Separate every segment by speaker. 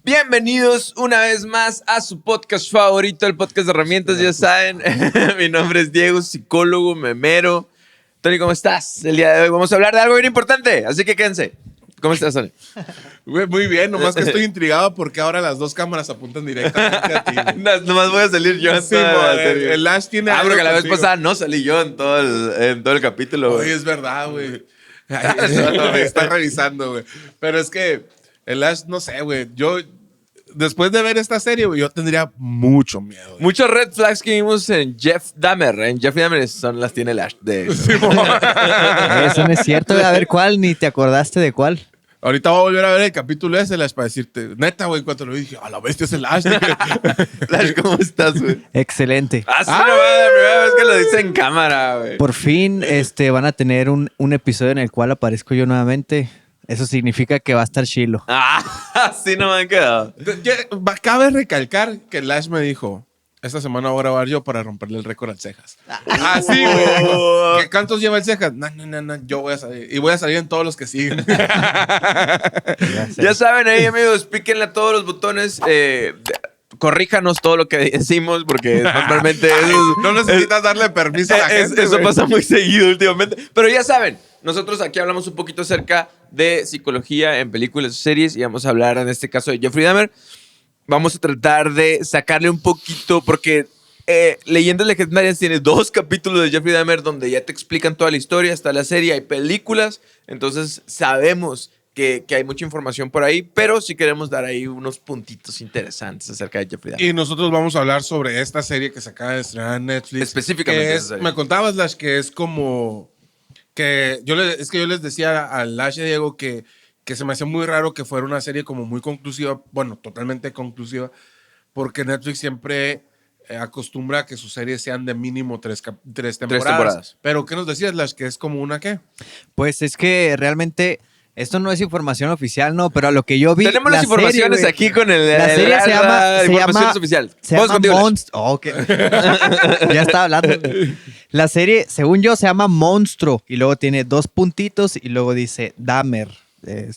Speaker 1: Bienvenidos una vez más a su podcast favorito, el podcast de herramientas, ya saben. Mi nombre es Diego, psicólogo, memero. Tony, ¿cómo estás? El día de hoy vamos a hablar de algo bien importante, así que quédense. ¿Cómo estás, Tony?
Speaker 2: Muy bien, nomás que estoy intrigado porque ahora las dos cámaras apuntan directamente a ti.
Speaker 1: Nomás voy a salir yo.
Speaker 2: Sí, el Ash tiene algo
Speaker 1: porque la vez
Speaker 2: contigo.
Speaker 1: pasada no salí yo en todo el capítulo.
Speaker 2: Oye, es verdad, güey. Me está revisando, güey. Pero es que el Ash, no sé, güey. Yo, después de ver esta serie, güey, yo tendría mucho miedo. Güey.
Speaker 1: Muchos red flags que vimos en Jeff Dahmer. En Jeff Dahmer las tiene el Ash de...
Speaker 3: Eso no es cierto. A ver, ¿cuál? Ni te acordaste de cuál.
Speaker 2: Ahorita voy a volver a ver el capítulo ese, Ash, para decirte, neta, güey, cuando lo vi, dije, a la bestia es el Ash.
Speaker 1: Ash, ¿cómo estás, güey?
Speaker 3: Excelente.
Speaker 1: Sí, la primera vez que lo dice en cámara, güey.
Speaker 3: Por fin van a tener un episodio en el cual aparezco yo nuevamente. Eso significa que va a estar chilo.
Speaker 1: Así no me han quedado.
Speaker 2: Cabe recalcar que el Ash me dijo, esta semana voy a grabar yo para romperle el récord al Cejas. Así, güey. ¿Cuántos lleva el Cejas? No, yo voy a salir. Y voy a salir en todos los que siguen.
Speaker 1: Ya saben ahí, amigos, píquenle a todos los botones. Corríjanos todo lo que decimos, porque normalmente...
Speaker 2: No necesitas darle permiso a la gente,
Speaker 1: eso
Speaker 2: güey.
Speaker 1: pasa muy seguido últimamente. Pero ya saben, nosotros aquí hablamos un poquito acerca de psicología en películas o series y vamos a hablar en este caso de Jeffrey Dahmer. Vamos a tratar de sacarle un poquito, porque Leyendas Legendarias tiene 2 capítulos de Jeffrey Dahmer donde ya te explican toda la historia, está la serie, hay películas, entonces sabemos que hay mucha información por ahí, pero sí queremos dar ahí unos puntitos interesantes acerca de Jeffrey Dahmer.
Speaker 2: Y nosotros vamos a hablar sobre esta serie que se acaba de estrenar en Netflix.
Speaker 1: Específicamente
Speaker 2: que
Speaker 1: esa serie.
Speaker 2: me contabas, Lash, que es como... yo les decía a Lash y a Diego que se me hacía muy raro que fuera una serie como muy conclusiva, bueno, totalmente conclusiva, porque Netflix siempre acostumbra a que sus series sean de mínimo 3 temporadas. Pero ¿qué nos decías, Lash? ¿Que es como una qué?
Speaker 3: Pues es que realmente esto no es información oficial, no, pero a lo que yo vi.
Speaker 1: Tenemos las informaciones
Speaker 3: serie,
Speaker 1: aquí con el.
Speaker 3: La serie se llama
Speaker 1: oficial.
Speaker 3: Se llama Monstruo. Oh, okay. Ya estaba hablando. La serie, según yo, se llama Monstruo y luego tiene 2 puntitos y luego dice Dahmer.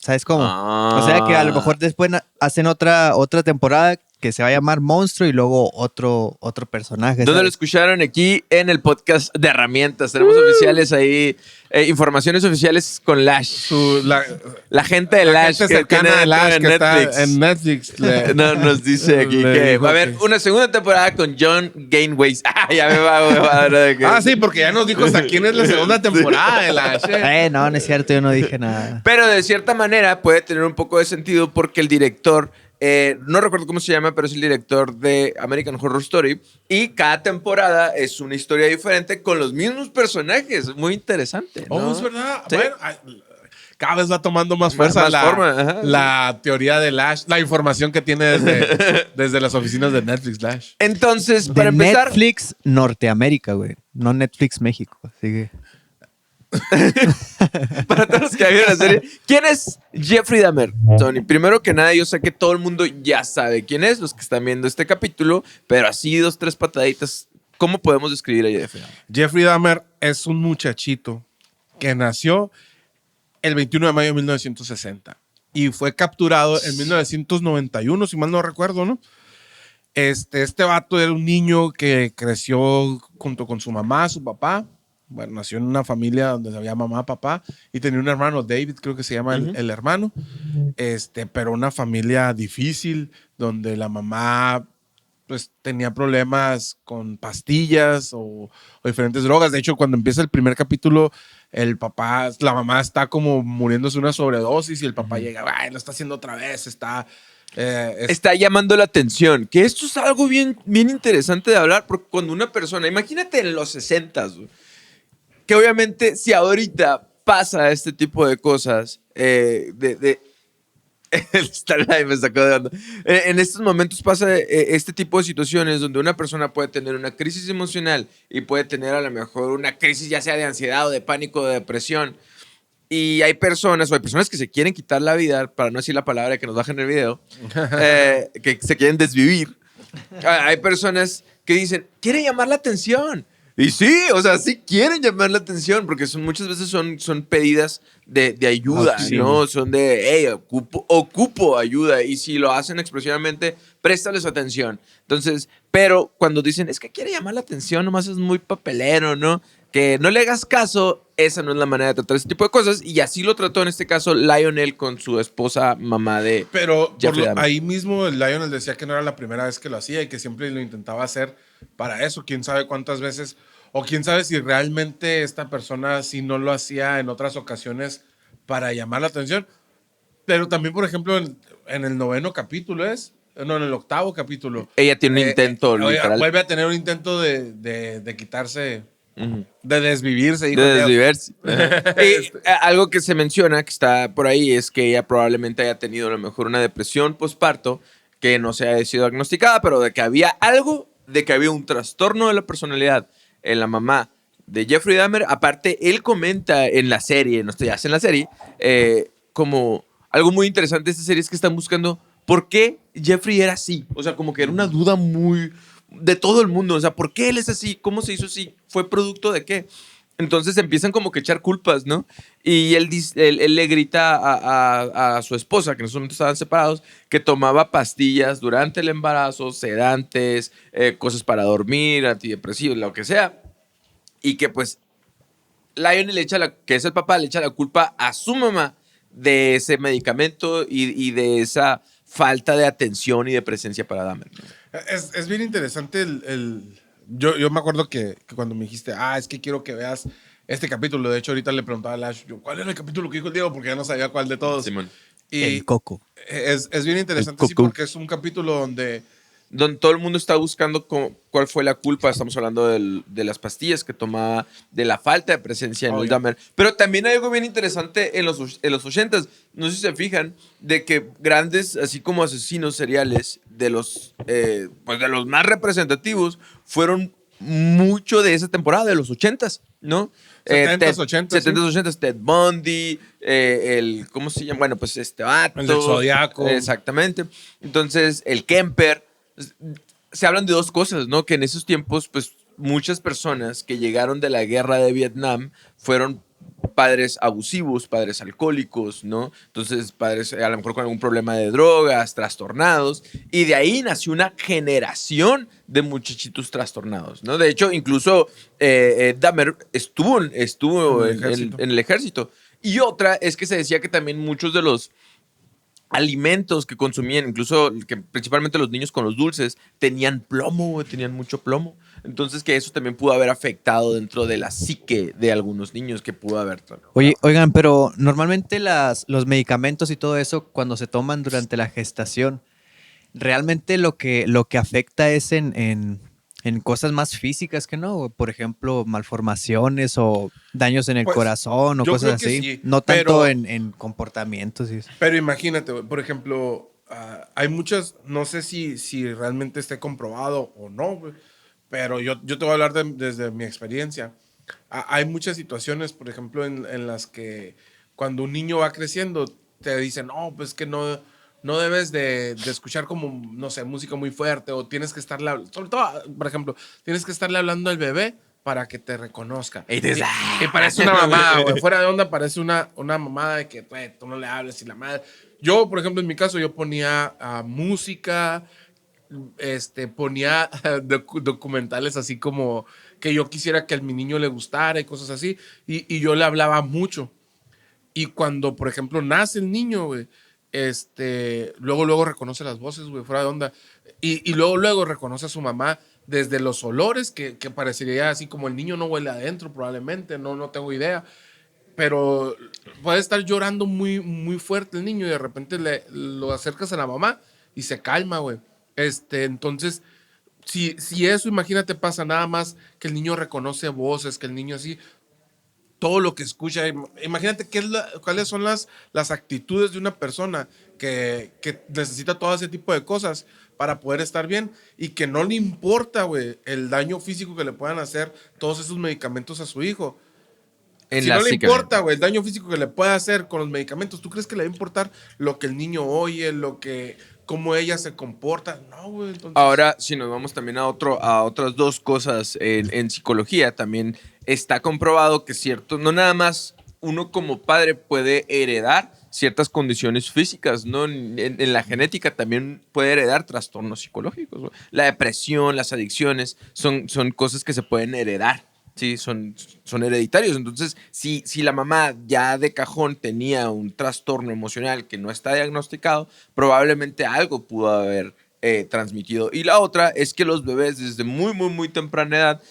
Speaker 3: ¿Sabes cómo? O sea que a lo mejor después hacen otra temporada que se va a llamar Monstruo y luego otro personaje.
Speaker 1: ¿Dónde lo escucharon? Aquí en el podcast de herramientas. Tenemos oficiales ahí, informaciones oficiales con Lash. La gente de Lash
Speaker 2: gente cercana de Lash que está en Netflix.
Speaker 1: No, nos dice aquí que va a haber una segunda temporada con John Gainways. Ya me va.
Speaker 2: Sí, porque ya nos dijo hasta quién es la segunda temporada de Lash.
Speaker 3: No es cierto, yo no dije nada.
Speaker 1: Pero de cierta manera puede tener un poco de sentido porque el director... no recuerdo cómo se llama, pero es el director de American Horror Story. Y cada temporada es una historia diferente con los mismos personajes. Muy interesante, ¿no?
Speaker 2: Es verdad.
Speaker 1: ¿Sí?
Speaker 2: Bueno, cada vez va tomando más fuerza la teoría de Lash, la información que tiene desde las oficinas de Netflix, Lash.
Speaker 1: Entonces,
Speaker 3: De
Speaker 1: para empezar...
Speaker 3: Netflix Norteamérica, güey. No Netflix México. Así que...
Speaker 1: Para todos los que vieron la serie, ¿quién es Jeffrey Dahmer, Tony? Primero que nada, yo sé que todo el mundo ya sabe quién es, los que están viendo este capítulo, pero así 2, 3 pataditas, ¿cómo podemos describir a Jeffrey Dahmer?
Speaker 2: Jeffrey Dahmer es un muchachito que nació el 21 de mayo de 1960 y fue capturado en 1991, si mal no recuerdo, ¿no? Este vato era un niño que creció junto con su mamá, su papá. Bueno, nació en una familia donde había mamá, papá y tenía un hermano, David, creo que se llama el hermano. Pero una familia difícil donde la mamá pues tenía problemas con pastillas o diferentes drogas. De hecho, cuando empieza el primer capítulo, la mamá está como muriéndose una sobredosis y el papá llega, lo está haciendo otra vez, está
Speaker 1: llamando la atención, que esto es algo bien, bien interesante de hablar, porque cuando una persona, imagínate en los 60s, que obviamente si ahorita pasa este tipo de cosas, el Starlight me sacó de onda. En estos momentos pasa este tipo de situaciones donde una persona puede tener una crisis emocional y puede tener a lo mejor una crisis ya sea de ansiedad o de pánico o de depresión. Y hay personas que se quieren quitar la vida, para no decir la palabra que nos bajan el video, que se quieren desvivir. Hay personas que dicen, quiere llamar la atención. Y sí, o sea, sí quieren llamar la atención porque muchas veces son pedidas de ayuda,
Speaker 3: Auxilio.
Speaker 1: ¿no? Son de, hey, ocupo ayuda. Y si lo hacen expresivamente, préstales atención. Entonces, pero cuando dicen, es que quiere llamar la atención, nomás es muy papelero, ¿no? Que no le hagas caso, esa no es la manera de tratar ese tipo de cosas. Y así lo trató en este caso Lionel con su esposa, mamá de
Speaker 2: Pero
Speaker 1: Jeffrey Dahmer.
Speaker 2: ahí mismo el Lionel decía que no era la primera vez que lo hacía y que siempre lo intentaba hacer para eso. Quién sabe cuántas veces, o quién sabe si realmente esta persona sí no lo hacía en otras ocasiones para llamar la atención. Pero también, por ejemplo, en el 9º capítulo no, en el 8º capítulo.
Speaker 1: Ella tiene un intento, literal.
Speaker 2: Vuelve a tener un intento de quitarse,
Speaker 1: Ujú.
Speaker 2: de desvivirse. Dijo
Speaker 1: De
Speaker 2: Leo.
Speaker 1: desvivirse. Algo que se menciona, que está por ahí, es que ella probablemente haya tenido a lo mejor una depresión postparto que no se haya sido diagnosticada, pero de que había algo, de que había un trastorno de la personalidad en la mamá de Jeffrey Dahmer. Aparte, él comenta en la serie, no estoy hace en la serie, como algo muy interesante de esta serie es que están buscando por qué Jeffrey era así. O sea, como que era una duda muy de todo el mundo. O sea, ¿por qué él es así? ¿Cómo se hizo así? ¿Fue producto de qué? Entonces empiezan como que a echar culpas, ¿no? Y él le grita a su esposa, que en esos momentos estaban separados, que tomaba pastillas durante el embarazo, sedantes, cosas para dormir, antidepresivos, lo que sea. Y que pues Lionel le echa que es el papá, le echa la culpa a su mamá de ese medicamento y de esa falta de atención y de presencia para Dahmer, ¿no?
Speaker 2: Es bien interesante yo me acuerdo que cuando me dijiste, es que quiero que veas este capítulo. De hecho, ahorita le preguntaba a Lash, ¿cuál era el capítulo que dijo el Diego? Porque ya no sabía cuál de todos.
Speaker 1: Simón.
Speaker 2: Y
Speaker 3: El coco.
Speaker 2: es bien interesante,
Speaker 3: El
Speaker 2: sí,
Speaker 3: coco.
Speaker 2: porque es un capítulo donde
Speaker 1: Donde todo el mundo está buscando cuál fue la culpa. Estamos hablando de las pastillas que tomaba, de la falta de presencia en el
Speaker 2: Obvio.
Speaker 1: Dahmer. Pero también hay algo bien interesante en los 80s. No sé si se fijan, de que grandes, así como asesinos seriales, pues de los más representativos, fueron mucho de esa temporada, de los 80s, ¿no?
Speaker 2: 70s, 80s,
Speaker 1: 70s, 80s, Ted Bundy, ¿cómo se llama? Bueno, pues este vato.
Speaker 2: El del Zodiaco.
Speaker 1: Exactamente. Entonces, el Kemper. Se hablan de dos cosas, ¿no? Que en esos tiempos, pues, muchas personas que llegaron de la guerra de Vietnam fueron padres abusivos, padres alcohólicos, ¿no? Entonces, padres a lo mejor con algún problema de drogas, trastornados, y de ahí nació una generación de muchachitos trastornados, ¿no? De hecho, incluso Dahmer estuvo en el ejército. Y otra es que se decía que también muchos de los alimentos que consumían, incluso que principalmente los niños con los dulces, tenían plomo, güey, tenían mucho plomo. Entonces que eso también pudo haber afectado dentro de la psique de algunos niños que pudo haber.
Speaker 3: Oye, oigan, pero normalmente los medicamentos y todo eso, cuando se toman durante la gestación, realmente lo que afecta es en cosas más físicas que no, por ejemplo, malformaciones o daños en el
Speaker 2: Pues,
Speaker 3: corazón o
Speaker 2: yo
Speaker 3: cosas
Speaker 2: creo que
Speaker 3: así.
Speaker 2: sí,
Speaker 3: No
Speaker 2: pero-
Speaker 3: tanto en comportamientos y eso.
Speaker 2: Pero imagínate, güey, por ejemplo, hay muchas, no sé si realmente esté comprobado o no, güey, pero yo te voy a hablar desde mi experiencia. Hay muchas situaciones, por ejemplo, en las que cuando un niño va creciendo, te dicen, no, pues que no debes de escuchar como, no sé, música muy fuerte o tienes que estarle, sobre todo, por ejemplo, tienes que estarle hablando al bebé para que te reconozca.
Speaker 1: Y dices,
Speaker 2: Y parece una mamada, güey. Fuera de onda parece una mamada de que güey, tú no le hables y la madre. Yo, por ejemplo, en mi caso, yo ponía música, ponía documentales así como que yo quisiera que a mi niño le gustara y cosas así. Y yo le hablaba mucho. Y cuando, por ejemplo, nace el niño, güey, luego reconoce las voces, güey, fuera de onda. Y luego reconoce a su mamá desde los olores, que parecería así como el niño no huele adentro, probablemente, no tengo idea. Pero puede estar llorando muy, muy fuerte el niño y de repente lo acercas a la mamá y se calma, güey. Entonces, si eso, imagínate, pasa nada más que el niño reconoce voces, que el niño así, todo lo que escucha. Imagínate cuáles son las actitudes de una persona que necesita todo ese tipo de cosas para poder estar bien y que no le importa, güey, el daño físico que le puedan hacer todos esos medicamentos a su hijo. Si no le importa, güey, el daño físico que le puede hacer con los medicamentos, ¿tú crees que le va a importar lo que el niño oye, lo que cómo ella se comporta. No, güey. Entonces,
Speaker 1: Ahora, si nos vamos también a otras dos cosas en psicología, también está comprobado que cierto, no nada más uno como padre puede heredar ciertas condiciones físicas, ¿no? En la genética también puede heredar trastornos psicológicos, ¿no? La depresión, las adicciones, son cosas que se pueden heredar. Sí, son hereditarios. Entonces, si la mamá ya de cajón tenía un trastorno emocional que no está diagnosticado, probablemente algo pudo haber transmitido. Y la otra es que los bebés desde muy, muy, muy temprana edad,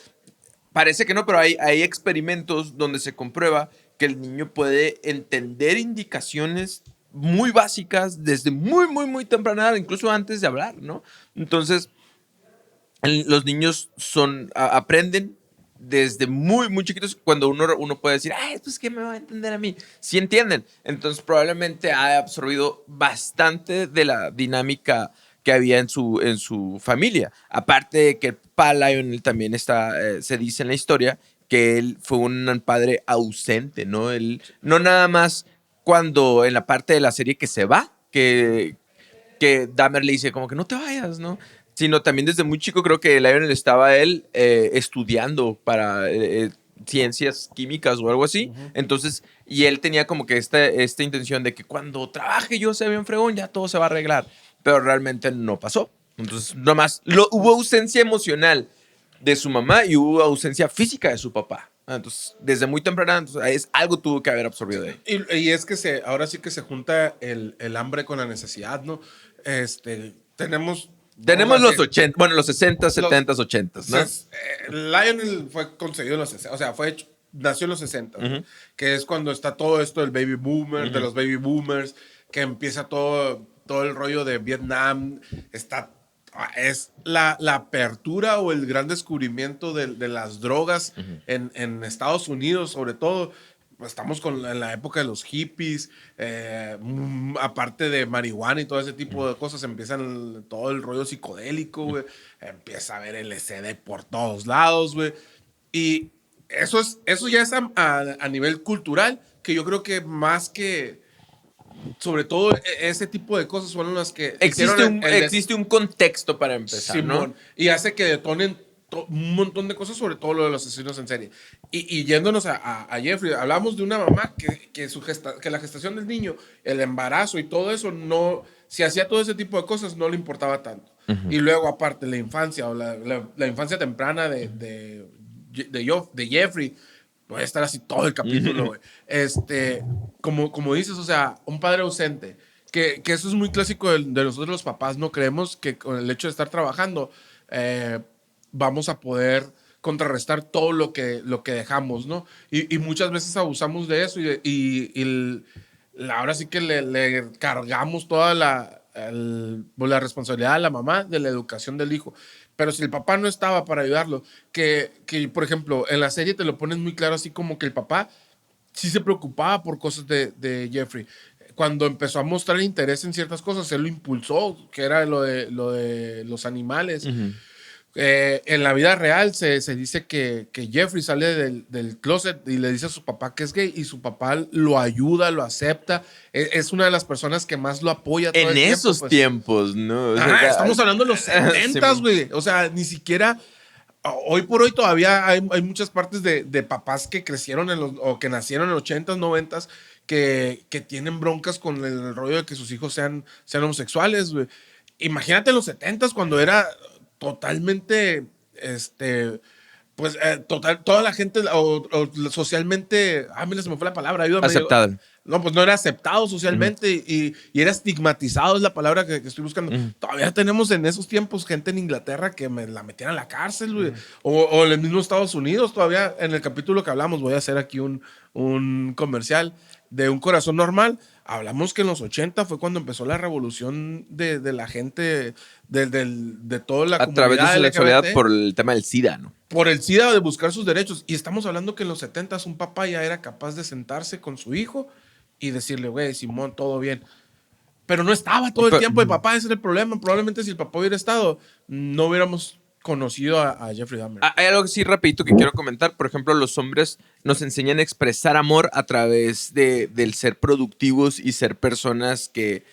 Speaker 1: parece que no, pero hay experimentos donde se comprueba que el niño puede entender indicaciones muy básicas desde muy, muy, muy temprana edad, incluso antes de hablar, ¿no? Entonces, los niños aprenden desde muy, muy chiquitos, cuando uno puede decir, ay, pues, ¿qué me va a entender a mí? Sí entienden. Entonces, probablemente ha absorbido bastante de la dinámica que había en su familia. Aparte de que el papá Lionel también se dice en la historia que él fue un padre ausente, ¿no? Él, no nada más cuando en la parte de la serie que se va, que Dahmer le dice como que no te vayas, ¿no? Sino también desde muy chico creo que Lionel estaba él estudiando para ciencias químicas o algo así. Entonces, y él tenía como que esta intención de que cuando trabaje yo sea bien fregón, ya todo se va a arreglar. Pero realmente no pasó. Entonces, nomás hubo ausencia emocional de su mamá y hubo ausencia física de su papá. Entonces, desde muy temprana, entonces, algo tuvo que haber absorbido de ahí.
Speaker 2: y es que ahora sí que se junta el hambre con la necesidad, ¿no? Tenemos... vamos
Speaker 1: Tenemos
Speaker 2: a
Speaker 1: los
Speaker 2: decir,
Speaker 1: 80, bueno, los 60, 70, 80, ¿no?
Speaker 2: Entonces, Lionel fue concebido en los 60, o sea, nació en los 60, ¿no? Que es cuando está todo esto del baby boomer, de los baby boomers, que empieza todo el rollo de Vietnam, es la apertura o el gran descubrimiento de las drogas en Estados Unidos, sobre todo. Pues estamos en la época de los hippies, aparte de marihuana y todo ese tipo de cosas, empiezan todo el rollo psicodélico, güey. Empieza a haber LSD por todos lados, güey. Y eso ya es a nivel cultural, que yo creo que más que, sobre todo ese tipo de cosas son las que
Speaker 1: existe un contexto para empezar,
Speaker 2: Simón,
Speaker 1: ¿no?
Speaker 2: y hace que detonen un montón de cosas, sobre todo lo de los asesinos en serie. Y yéndonos a Jeffrey, hablamos de una mamá que la gestación del niño, el embarazo y todo eso, si hacía todo ese tipo de cosas, no le importaba tanto. Y luego, aparte, la infancia o la infancia temprana de Jeffrey, puede estar así todo el capítulo, güey. Como dices, o sea, un padre ausente, que eso es muy clásico de nosotros los papás, no creemos que con el hecho de estar trabajando, vamos a poder contrarrestar todo lo que dejamos, ¿no? Y muchas veces abusamos de eso ahora sí que le cargamos toda la responsabilidad a la mamá de la educación del hijo. Pero si el papá no estaba para ayudarlo, que por ejemplo, en la serie te lo ponen muy claro, así como que el papá sí se preocupaba por cosas de Jeffrey. Cuando empezó a mostrar interés en ciertas cosas, él lo impulsó, que era lo de los animales. En la vida real se dice que Jeffrey sale del closet y le dice a su papá que es gay, y su papá lo ayuda, lo acepta. Es una de las personas que más lo apoya todo
Speaker 1: En
Speaker 2: el tiempo,
Speaker 1: esos
Speaker 2: pues.
Speaker 1: tiempos, ¿no? O sea,
Speaker 2: Ajá, estamos hablando de los 70s,
Speaker 1: sí.
Speaker 2: güey. O sea, ni siquiera... Hoy por hoy todavía hay muchas partes de papás que crecieron o que nacieron en los 80s, 90s, que tienen broncas con el rollo de que sus hijos sean homosexuales, güey. Imagínate en los 70s cuando era totalmente, pues, toda la gente o socialmente, mira, se me fue la palabra, ayúdame.
Speaker 1: Aceptado.
Speaker 2: No, pues no era aceptado socialmente y era estigmatizado, es la palabra que estoy buscando. Todavía tenemos en esos tiempos gente en Inglaterra que me la metían a la cárcel, güey. O en el mismo Estados Unidos, todavía en el capítulo que hablamos, voy a hacer aquí un comercial de Un Corazón Normal. Hablamos que en los 80 fue cuando empezó la revolución de la gente, de toda la comunidad.
Speaker 1: A través de su sexualidad
Speaker 2: LGBT,
Speaker 1: por el tema del SIDA, ¿no?
Speaker 2: por el SIDA, de buscar sus derechos. Y estamos hablando que en los 70 un papá ya era capaz de sentarse con su hijo y decirle, güey, Simón, todo bien. Pero no estaba todo el tiempo el papá, ese era el problema. Probablemente si el papá hubiera estado, no hubiéramos conocido a Jeffrey Dahmer.
Speaker 1: Hay algo así rapidito que quiero comentar. Por ejemplo, los hombres nos enseñan a expresar amor a través del ser productivos y ser personas que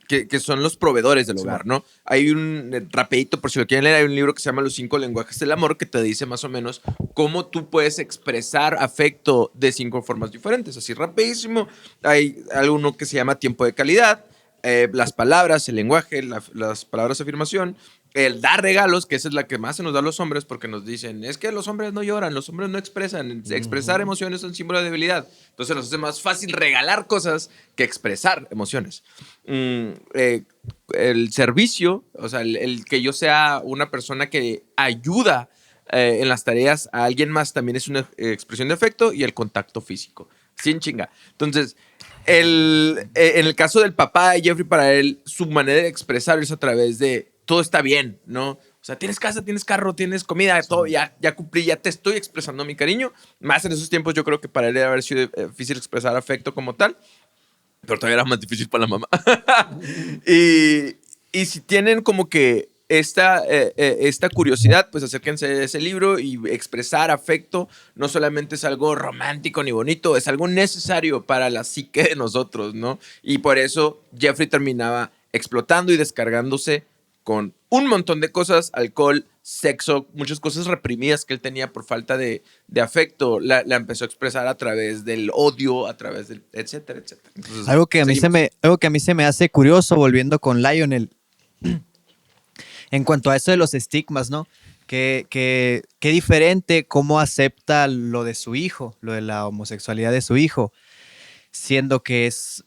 Speaker 1: que son los proveedores del hogar, ¿no? Hay un rapidito, por si lo quieren leer, hay un libro que se llama Los 5 lenguajes del amor que te dice más o menos cómo tú puedes expresar afecto de 5 formas diferentes. Así rapidísimo, hay alguno que se llama tiempo de calidad, las palabras, el lenguaje, las palabras de afirmación, el dar regalos, que esa es la que más se nos da a los hombres porque nos dicen, es que los hombres no lloran, los hombres no expresan, expresar emociones es un símbolo de debilidad. Entonces nos hace más fácil regalar cosas que expresar emociones. El servicio, o sea, el que yo sea una persona que ayuda en las tareas a alguien más también es una expresión de afecto, y el contacto físico. Sin chinga. Entonces, en el caso del papá de Jeffrey, para él, su manera de expresar es a través de todo está bien, ¿no? O sea, tienes casa, tienes carro, tienes comida, todo, ya cumplí, ya te estoy expresando mi cariño. Más en esos tiempos yo creo que para él debe haber sido difícil expresar afecto como tal, pero todavía era más difícil para la mamá. y si tienen como que esta curiosidad, pues acérquense a ese libro, y expresar afecto no solamente es algo romántico ni bonito, es algo necesario para la psique de nosotros, ¿no? Y por eso Jeffrey terminaba explotando y descargándose con un montón de cosas: alcohol, sexo, muchas cosas reprimidas que él tenía por falta de afecto, la empezó a expresar a través del odio, a través del etcétera, etcétera. Entonces,
Speaker 3: Algo que a mí se me hace curioso, volviendo con Lionel, en cuanto a eso de los estigmas, ¿no? Qué diferente cómo acepta lo de su hijo, lo de la homosexualidad de su hijo, siendo que es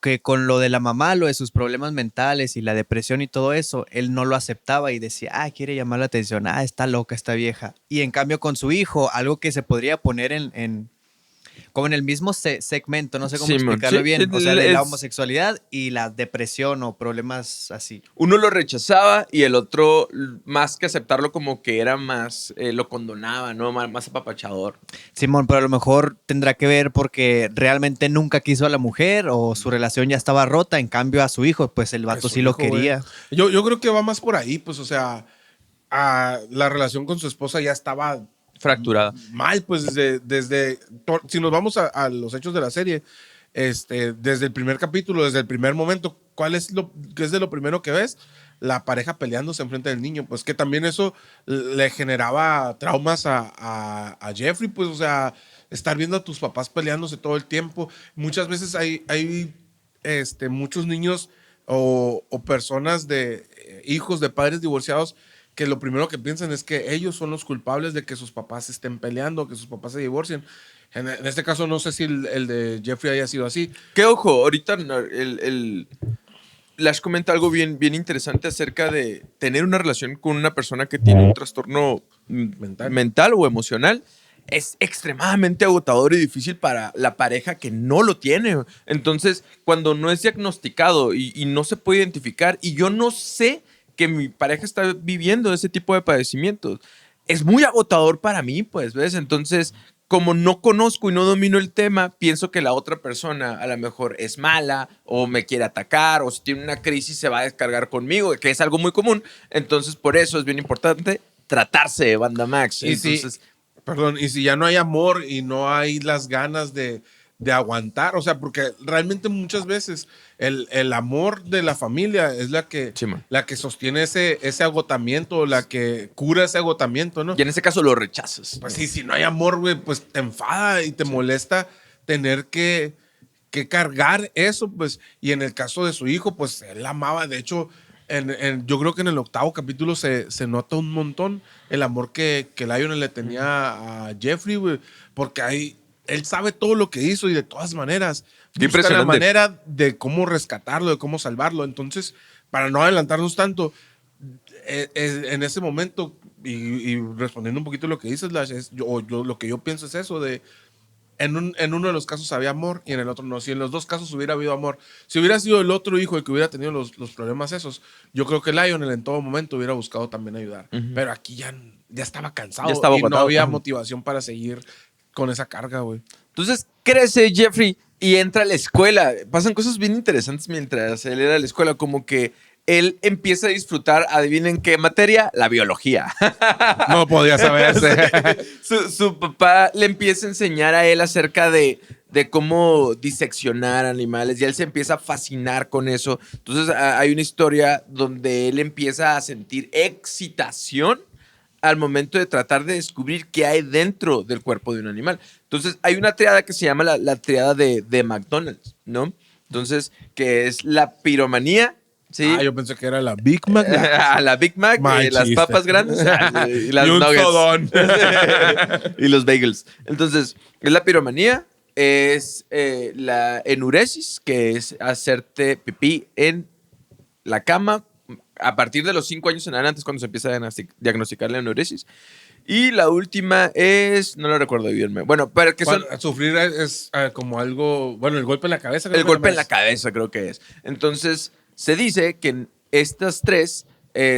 Speaker 3: que con lo de la mamá, lo de sus problemas mentales y la depresión y todo eso, él no lo aceptaba y decía, quiere llamar la atención, está loca esta vieja. Y en cambio con su hijo, algo que se podría poner como en el mismo segmento, no sé cómo explicarlo bien, o sea, de la homosexualidad y la depresión o problemas así.
Speaker 1: Uno lo rechazaba y el otro, más que aceptarlo, como que era más, lo condonaba, ¿no? Más apapachador.
Speaker 3: Simón, pero a lo mejor tendrá que ver porque realmente nunca quiso a la mujer o su relación ya estaba rota, en cambio a su hijo, pues el vato sí lo quería.
Speaker 2: Yo creo que va más por ahí, pues, o sea, la relación con su esposa ya estaba
Speaker 1: fracturada.
Speaker 2: Mal, pues si nos vamos a los hechos de la serie, desde el primer capítulo, desde el primer momento, ¿qué es de lo primero que ves? La pareja peleándose enfrente del niño, pues que también eso le generaba traumas a Jeffrey, pues, o sea, estar viendo a tus papás peleándose todo el tiempo. Muchas veces hay muchos niños o personas hijos de padres divorciados que lo primero que piensan es que ellos son los culpables de que sus papás estén peleando, que sus papás se divorcien. En este caso, no sé si el de Jeffrey haya sido así.
Speaker 1: Que ojo, ahorita Lash comenta algo bien interesante acerca de tener una relación con una persona que tiene un trastorno mental o emocional. Es extremadamente agotador y difícil para la pareja que no lo tiene. Entonces, cuando no es diagnosticado y no se puede identificar, y yo no sé que mi pareja está viviendo ese tipo de padecimientos, es muy agotador para mí, pues, ¿ves? Entonces, como no conozco y no domino el tema, pienso que la otra persona a lo mejor es mala o me quiere atacar, o si tiene una crisis se va a descargar conmigo, que es algo muy común. Entonces, por eso es bien importante tratarse de Banda Max.
Speaker 2: Y si ya no hay amor y no hay las ganas de aguantar, o sea, porque realmente muchas veces el amor de la familia es la que sostiene ese agotamiento, la que cura ese agotamiento, ¿no?
Speaker 1: Y en ese caso lo rechazas.
Speaker 2: Pues sí, si no hay amor, güey, pues te enfada y te molesta tener que cargar eso, pues. Y en el caso de su hijo, pues él amaba, de hecho, yo creo que en el 8º capítulo se nota un montón el amor que Lionel le tenía a Jeffrey, güey, porque él sabe todo lo que hizo y de todas maneras busca la manera de cómo rescatarlo, de cómo salvarlo. Entonces, para no adelantarnos tanto, en ese momento, y respondiendo un poquito lo que dices, Lash, lo que yo pienso es eso de en uno de los casos había amor y en el otro no. Si en los dos casos hubiera habido amor, si hubiera sido el otro hijo el que hubiera tenido los problemas esos, yo creo que Lionel en todo momento hubiera buscado también ayudar. Pero aquí ya estaba cansado, y agotado. No había motivación para seguir con esa carga, güey.
Speaker 1: Entonces crece Jeffrey y entra a la escuela. Pasan cosas bien interesantes mientras él era a la escuela, como que él empieza a disfrutar, adivinen qué materia, la biología.
Speaker 2: No podía saberse.
Speaker 1: Su papá le empieza a enseñar a él acerca de de cómo diseccionar animales y él se empieza a fascinar con eso. Entonces hay una historia donde él empieza a sentir excitación al momento de tratar de descubrir qué hay dentro del cuerpo de un animal. Entonces hay una triada que se llama la triada de McDonald's, ¿no? Entonces, que es la piromanía, ¿sí?
Speaker 2: Yo pensé que era la Big Mac.
Speaker 1: La Big Mac,
Speaker 2: Mal
Speaker 1: las
Speaker 2: chiste.
Speaker 1: papas grandes y las
Speaker 2: Y un
Speaker 1: nuggets.
Speaker 2: sodón.
Speaker 1: Y los bagels. Entonces, es la piromanía, es la enuresis, que es hacerte pipí en la cama a partir de los 5 años en adelante es cuando se empieza a diagnosticar la enuresis. Y la última es, no lo recuerdo bien. Bueno, pero que son...
Speaker 2: Sufrir es como algo, bueno, el golpe en la cabeza. Creo
Speaker 1: El
Speaker 2: que
Speaker 1: golpe en
Speaker 2: nomás-
Speaker 1: la cabeza creo que es. Entonces, se dice que estas tres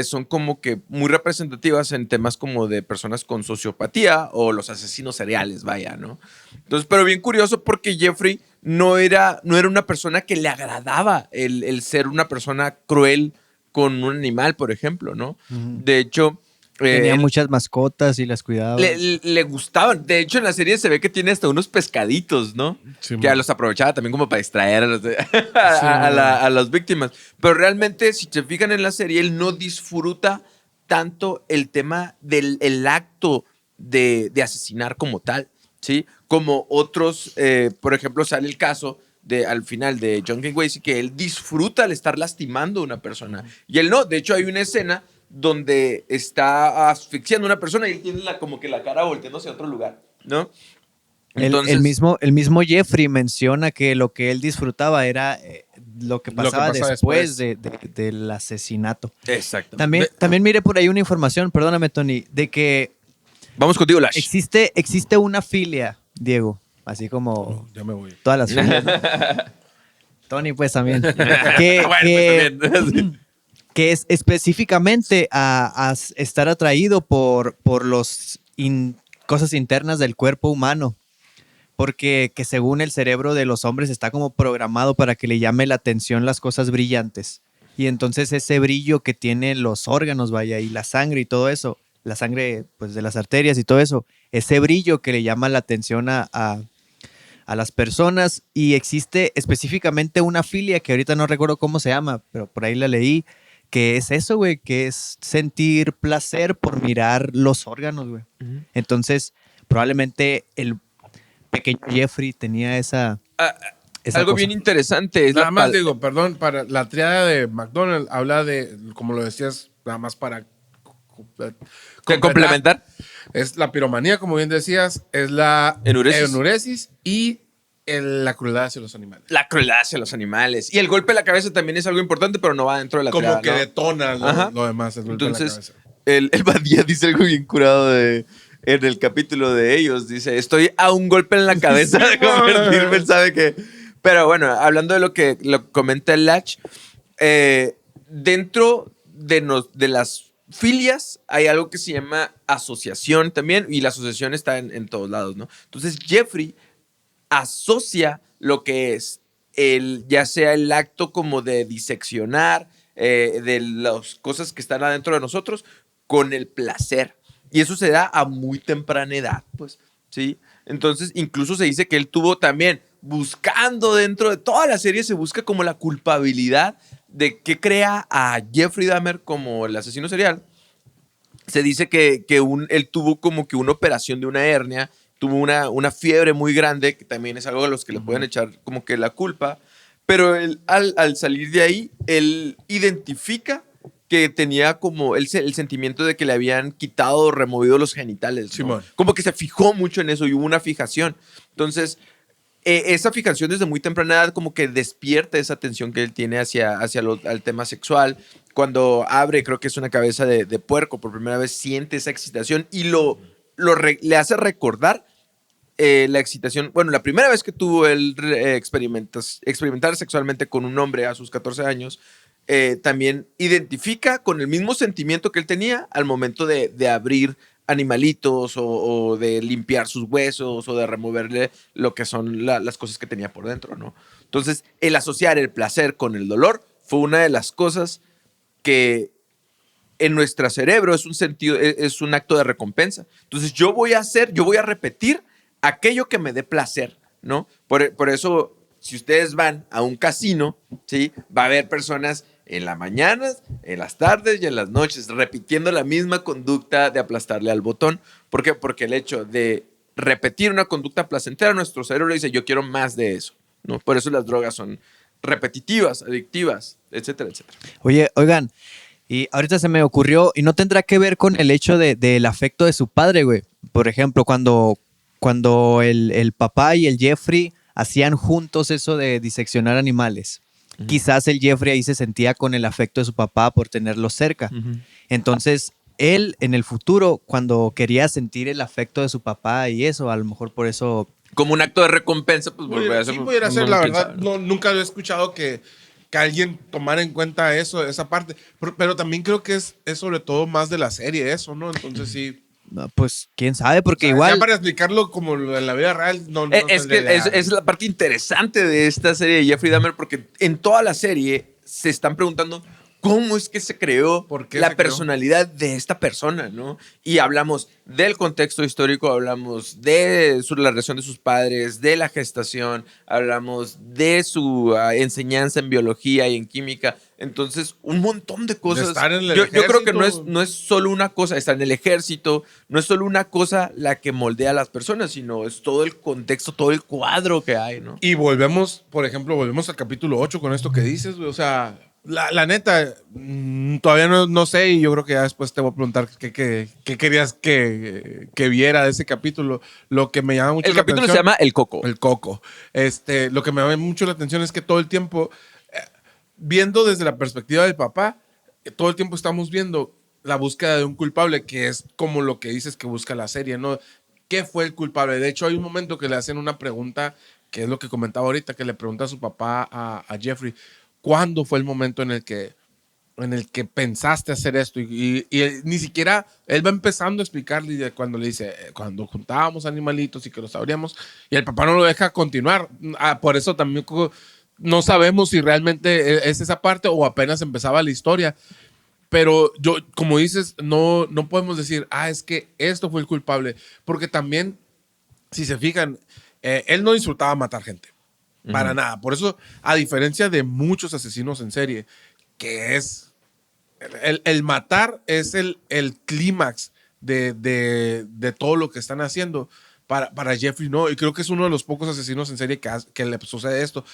Speaker 1: son como que muy representativas en temas como de personas con sociopatía o los asesinos seriales, vaya, ¿no? Entonces, pero bien curioso porque Jeffrey no era una persona que le agradaba el ser una persona cruel con un animal, por ejemplo, ¿no? De hecho...
Speaker 3: Tenía
Speaker 1: él-
Speaker 3: muchas mascotas y las cuidaba.
Speaker 1: le gustaban. De hecho, en la serie se ve que tiene hasta unos pescaditos, ¿no?
Speaker 2: Sí,
Speaker 1: Que
Speaker 2: man.
Speaker 1: los aprovechaba también como para distraer a las víctimas. Pero realmente, si se fijan en la serie, él no disfruta tanto el tema del el acto de asesinar como tal, ¿sí? Como otros, por ejemplo, sale el caso al final de John Wayne Gacy, que él disfruta el estar lastimando a una persona. Y él no. De hecho, hay una escena donde está asfixiando a una persona y él tiene como que la cara volteando hacia otro lugar, ¿no?
Speaker 3: El mismo Jeffrey menciona que lo que él disfrutaba era lo que
Speaker 2: Lo que
Speaker 3: pasaba
Speaker 2: pasa
Speaker 3: después
Speaker 2: después.
Speaker 3: del asesinato.
Speaker 1: Exactamente.
Speaker 3: También mire por ahí una información, perdóname Tony, de que
Speaker 1: Vamos contigo, Lash.
Speaker 3: existe una filia, Diego, así como
Speaker 2: Ya me voy.
Speaker 3: todas las filias, ¿no? Tony pues también. que,
Speaker 1: Bueno,
Speaker 3: que-
Speaker 1: pues también.
Speaker 3: que es específicamente a estar atraído por los cosas internas del cuerpo humano. Porque que según el cerebro de los hombres está como programado para que le llame la atención las cosas brillantes. Y entonces ese brillo que tienen los órganos, vaya, y la sangre y todo eso, la sangre pues de las arterias y todo eso, ese brillo que le llama la atención a las personas. Y existe específicamente una filia que ahorita no recuerdo cómo se llama, pero por ahí la leí, que es eso, güey, que es sentir placer por mirar los órganos, güey. Entonces, probablemente el pequeño Jeffrey tenía esa
Speaker 1: Algo
Speaker 3: cosa.
Speaker 1: bien interesante es
Speaker 2: Nada
Speaker 1: la
Speaker 2: más digo, perdón, para la triada de McDonald's habla de, como lo decías, nada más para
Speaker 1: complementar.
Speaker 2: Es la piromanía, como bien decías, es la
Speaker 1: Enuresis.
Speaker 2: enuresis y la crueldad hacia los animales.
Speaker 1: La crueldad hacia los animales. Y el golpe en la cabeza también es algo importante, pero no va dentro de la
Speaker 2: Como
Speaker 1: triada,
Speaker 2: que
Speaker 1: ¿no?
Speaker 2: detona
Speaker 1: Ajá.
Speaker 2: lo demás, el golpe en la
Speaker 1: Entonces,
Speaker 2: cabeza.
Speaker 1: el Badía dice algo bien curado en el capítulo de ellos. Dice, estoy a un golpe en la cabeza de convertirme en sabe qué. Pero bueno, hablando de lo que comenta el Latch, dentro de las filias hay algo que se llama asociación también, y la asociación está en todos lados, ¿no? Entonces, Jeffrey asocia lo que es ya sea el acto como de diseccionar de las cosas que están adentro de nosotros con el placer. Y eso se da a muy temprana edad, pues, ¿sí? Entonces, incluso se dice que él tuvo también, buscando dentro de toda la serie, se busca como la culpabilidad de que crea a Jeffrey Dahmer como el asesino serial. Se dice que él tuvo como que una operación de una hernia, tuvo una fiebre muy grande, que también es algo a los que le pueden echar como que la culpa, pero él, al salir de ahí, él identifica que tenía como el sentimiento de que le habían quitado o removido los genitales, ¿no?
Speaker 2: Simón.
Speaker 1: Como que se fijó mucho en eso y hubo una fijación. Entonces, esa fijación desde muy temprana edad como que despierta esa tensión que él tiene hacia al tema sexual. Cuando abre, creo que es una cabeza de puerco, por primera vez siente esa excitación y le hace recordar la excitación. Bueno, la primera vez que tuvo él experimentar sexualmente con un hombre a sus 14 años, también identifica con el mismo sentimiento que él tenía al momento de abrir animalitos o de limpiar sus huesos o de removerle lo que son las cosas que tenía por dentro, ¿no? Entonces, el asociar el placer con el dolor fue una de las cosas que en nuestro cerebro es un acto de recompensa. Entonces, yo voy a repetir aquello que me dé placer, ¿no? Por eso, si ustedes van a un casino, ¿sí? Va a haber personas en las mañanas, en las tardes y en las noches repitiendo la misma conducta de aplastarle al botón. ¿Por qué? Porque el hecho de repetir una conducta placentera, nuestro cerebro dice, yo quiero más de eso, ¿no? Por eso las drogas son repetitivas, adictivas, etcétera, etcétera.
Speaker 3: Oye, oigan, y ahorita se me ocurrió, y no tendrá que ver con el hecho del afecto de su padre, güey. Por ejemplo, cuando el papá y el Jeffrey hacían juntos eso de diseccionar animales. Quizás el Jeffrey ahí se sentía con el afecto de su papá por tenerlo cerca. Entonces, él en el futuro, cuando quería sentir el afecto de su papá y eso, a lo mejor por eso...
Speaker 1: Como un acto de recompensa, pues volver a hacer.
Speaker 2: Sí, pudiera ser,
Speaker 1: no,
Speaker 2: la
Speaker 1: quién
Speaker 2: verdad.
Speaker 1: sabe, ¿no?
Speaker 2: Nunca lo he escuchado que alguien tomara en cuenta eso, esa parte. Pero también creo que es sobre todo más de la serie eso, ¿no? Entonces sí.
Speaker 3: Pues quién sabe, porque
Speaker 2: O sea,
Speaker 3: igual...
Speaker 2: ya para explicarlo como en la vida real, no
Speaker 1: Es que
Speaker 2: tendría
Speaker 1: es la parte interesante de esta serie de Jeffrey Dahmer, porque en toda la serie se están preguntando cómo es que se creó
Speaker 2: ¿Por qué
Speaker 1: la
Speaker 2: se creó?
Speaker 1: personalidad de esta persona, ¿no? Y hablamos del contexto histórico, hablamos de la relación de sus padres, de la gestación, hablamos de su enseñanza en biología y en química. Entonces, un montón de cosas.
Speaker 2: estar en el
Speaker 1: Yo creo que
Speaker 2: ejército.
Speaker 1: no es solo una cosa, estar en el ejército, no es solo una cosa la que moldea a las personas, sino es todo el contexto, todo el cuadro que hay, ¿no?
Speaker 2: Y volvemos, por ejemplo, volvemos al capítulo 8 con esto que dices, güey. O sea, la neta, todavía no sé y yo creo que ya después te voy a preguntar qué querías que viera de ese capítulo. Lo que me llama mucho
Speaker 1: El
Speaker 2: la
Speaker 1: capítulo se
Speaker 2: atención...
Speaker 1: llama El Coco.
Speaker 2: El Coco. Lo que me llama mucho la atención es que todo el tiempo, viendo desde la perspectiva del papá, todo el tiempo estamos viendo la búsqueda de un culpable, que es como lo que dices que busca la serie, ¿no? ¿Qué fue el culpable? De hecho, hay un momento que le hacen una pregunta, que es lo que comentaba ahorita, que le pregunta a su papá, a Jeffrey, ¿cuándo fue el momento en el que pensaste hacer esto? Y él, ni siquiera, él va empezando a explicarle cuando le dice, cuando juntábamos animalitos y que los abríamos, y el papá no lo deja continuar. Por eso también no sabemos si realmente es esa parte o apenas empezaba la historia. Pero yo, como dices, no podemos decir, es que esto fue el culpable. Porque también, si se fijan, él no disfrutaba matar gente. Para nada. Por eso, a diferencia de muchos asesinos en serie, que es el matar es el clímax de todo lo que están haciendo. Para Jeffrey no, y creo que es uno de los pocos asesinos en serie que le sucede esto.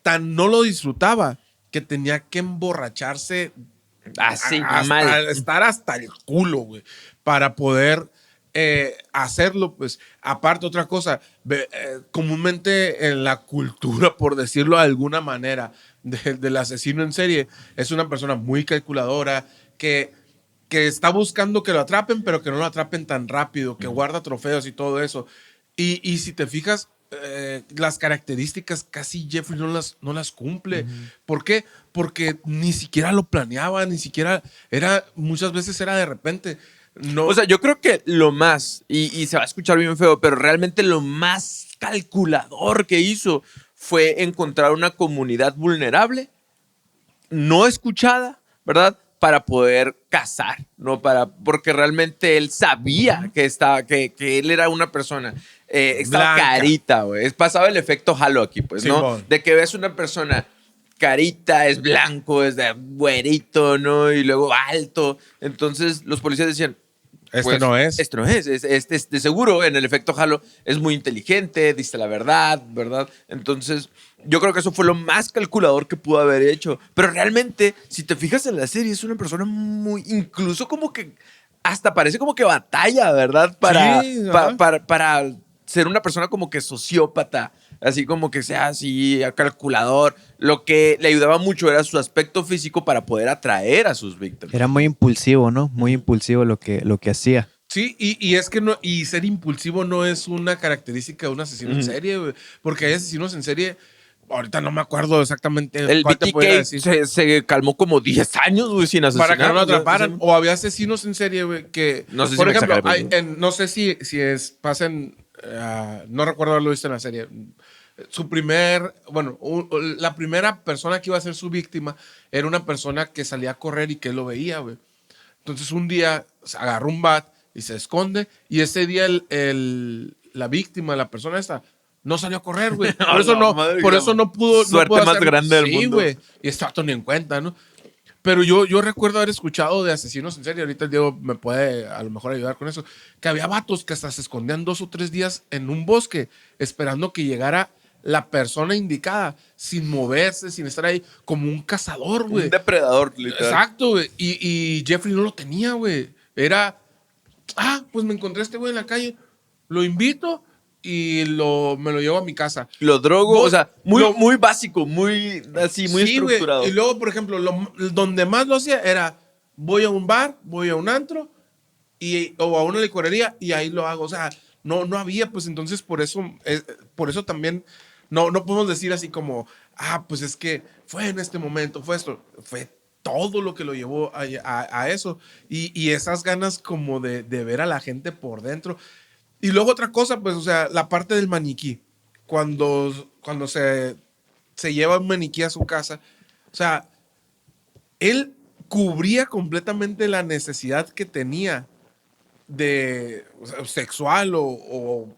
Speaker 2: Tan no lo disfrutaba que tenía que emborracharse
Speaker 1: Así,
Speaker 2: hasta estar hasta el culo, güey, para poder hacerlo. Pues aparte otra cosa, comúnmente en la cultura, por decirlo de alguna manera, del asesino en serie, es una persona muy calculadora que está buscando que lo atrapen, pero que no lo atrapen tan rápido, que guarda trofeos y todo eso. Y si te fijas, las características casi Jeffrey no las cumple. ¿Por qué? Porque ni siquiera lo planeaba, ni siquiera muchas veces era de repente. No.
Speaker 1: O sea, yo creo que lo más, y se va a escuchar bien feo, pero realmente lo más calculador que hizo fue encontrar una comunidad vulnerable, no escuchada, ¿verdad? Para poder cazar, ¿no? Porque realmente él sabía que él era una persona. Estaba
Speaker 2: Blanca.
Speaker 1: Carita, güey. Pasaba el efecto halo aquí, pues, ¿no?
Speaker 2: Simón.
Speaker 1: De que ves una persona carita, es blanco, es de güerito, ¿no? Y luego alto. Entonces los policías decían,
Speaker 2: Este no es.
Speaker 1: Esto no es. De seguro, en el efecto halo, es muy inteligente, dice la verdad, ¿verdad? Entonces, yo creo que eso fue lo más calculador que pudo haber hecho. Pero realmente, si te fijas en la serie, es una persona muy, incluso como que, hasta parece como que batalla, ¿verdad?
Speaker 2: Sí, ajá.
Speaker 1: Para ser una persona como que sociópata, así como que sea así, calculador. Lo que le ayudaba mucho era su aspecto físico para poder atraer a sus víctimas.
Speaker 3: Era muy impulsivo, ¿no? Muy impulsivo lo que hacía.
Speaker 2: Sí, y es que no, y ser impulsivo no es una característica de un asesino en serie, güey, porque hay asesinos en serie, ahorita no me acuerdo exactamente
Speaker 1: El
Speaker 2: cuál te podría
Speaker 1: BTK
Speaker 2: decir.
Speaker 1: se calmó como 10 años, güey, sin asesinar.
Speaker 2: Para que no lo
Speaker 1: O sea,
Speaker 2: atraparan.
Speaker 1: sí.
Speaker 2: O había asesinos en serie, güey, que,
Speaker 1: No sé si
Speaker 2: por
Speaker 1: me
Speaker 2: ejemplo,
Speaker 1: exageré, pero
Speaker 2: no sé si pasen, no recuerdo haberlo visto en la serie. La primera persona que iba a ser su víctima era una persona que salía a correr y que él lo veía, güey. Entonces un día agarra un bat y se esconde y ese día la víctima, la persona esta, no salió a correr, güey.
Speaker 1: A
Speaker 2: Por eso
Speaker 1: la
Speaker 2: no,
Speaker 1: madre,
Speaker 2: por eso no pudo.
Speaker 1: suerte
Speaker 2: no pudo
Speaker 1: más grande del
Speaker 2: sí,
Speaker 1: mundo.
Speaker 2: güey. Y este vato ni en cuenta, ¿no? Pero yo recuerdo haber escuchado de asesinos en serie, ahorita el Diego me puede a lo mejor ayudar con eso, que había vatos que hasta se escondían 2 o 3 días en un bosque esperando que llegara la persona indicada, sin moverse, sin estar ahí, como un cazador, güey.
Speaker 1: Un depredador, literal.
Speaker 2: Exacto, güey. Y Jeffrey no lo tenía, güey. Era, pues me encontré a este güey en la calle, lo invito y me lo llevo a mi casa.
Speaker 1: Lo drogo, o sea,
Speaker 2: Lo-
Speaker 1: muy básico, muy así, muy
Speaker 2: Sí, güey.
Speaker 1: estructurado.
Speaker 2: Y luego, por ejemplo, donde más lo hacía era, voy a un bar, voy a un antro, o a una licorería y ahí lo hago. O sea, no había, pues entonces por eso también no podemos decir así como, pues es que fue en este momento, fue esto, fue todo lo que lo llevó a eso. Y esas ganas como de ver a la gente por dentro. Y luego otra cosa, pues, o sea, la parte del maniquí. Cuando se lleva un maniquí a su casa, o sea, él cubría completamente la necesidad que tenía o sea, sexual o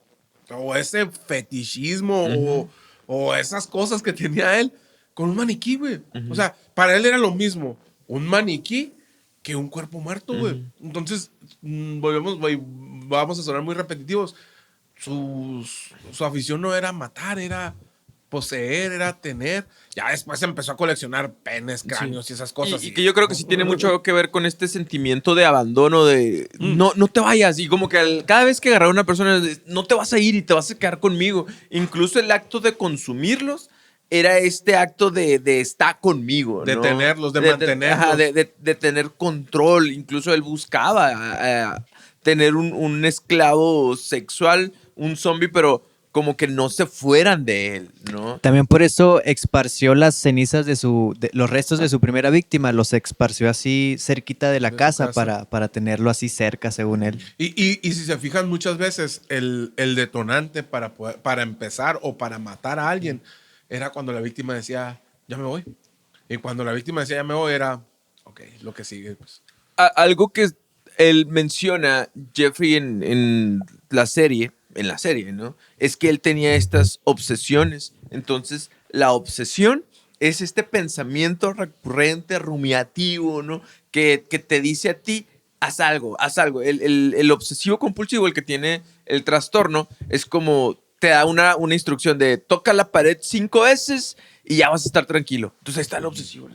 Speaker 2: ese fetichismo o esas cosas que tenía él con un maniquí, güey. O sea, para él era lo mismo un maniquí que un cuerpo muerto, güey. Entonces, vamos a sonar muy repetitivos. Su afición no era matar, era poseer, era tener. Ya después empezó a coleccionar penes, cráneos y esas cosas.
Speaker 1: Y que yo creo que sí tiene mucho que ver con este sentimiento de abandono, de no te vayas. Y como que cada vez que agarraba a una persona, no te vas a ir y te vas a quedar conmigo. Incluso el acto de consumirlos era este acto de estar conmigo.
Speaker 2: De
Speaker 1: ¿no?
Speaker 2: tenerlos, de mantenerlos.
Speaker 1: Ajá, de tener control. Incluso él buscaba tener un esclavo sexual, un zombie, pero como que no se fueran de él, ¿no?
Speaker 3: También por eso esparció las cenizas de los restos de su primera víctima, los esparció así cerquita de la
Speaker 2: De su
Speaker 3: casa,
Speaker 2: casa.
Speaker 3: para tenerlo así cerca, según él.
Speaker 2: Y si se fijan muchas veces, el detonante para empezar o para matar a alguien era cuando la víctima decía, ya me voy. Y cuando la víctima decía, ya me voy, era, ok, lo que sigue. Pues.
Speaker 1: Algo que él menciona, Jeffrey, en la serie, ¿no? Es que él tenía estas obsesiones. Entonces, la obsesión es este pensamiento recurrente, rumiativo, ¿no? Que te dice a ti, haz algo, haz algo. El obsesivo compulsivo, el que tiene el trastorno, es como te da una instrucción de toca la pared 5 veces y ya vas a estar tranquilo. Entonces ahí está el obsesivo.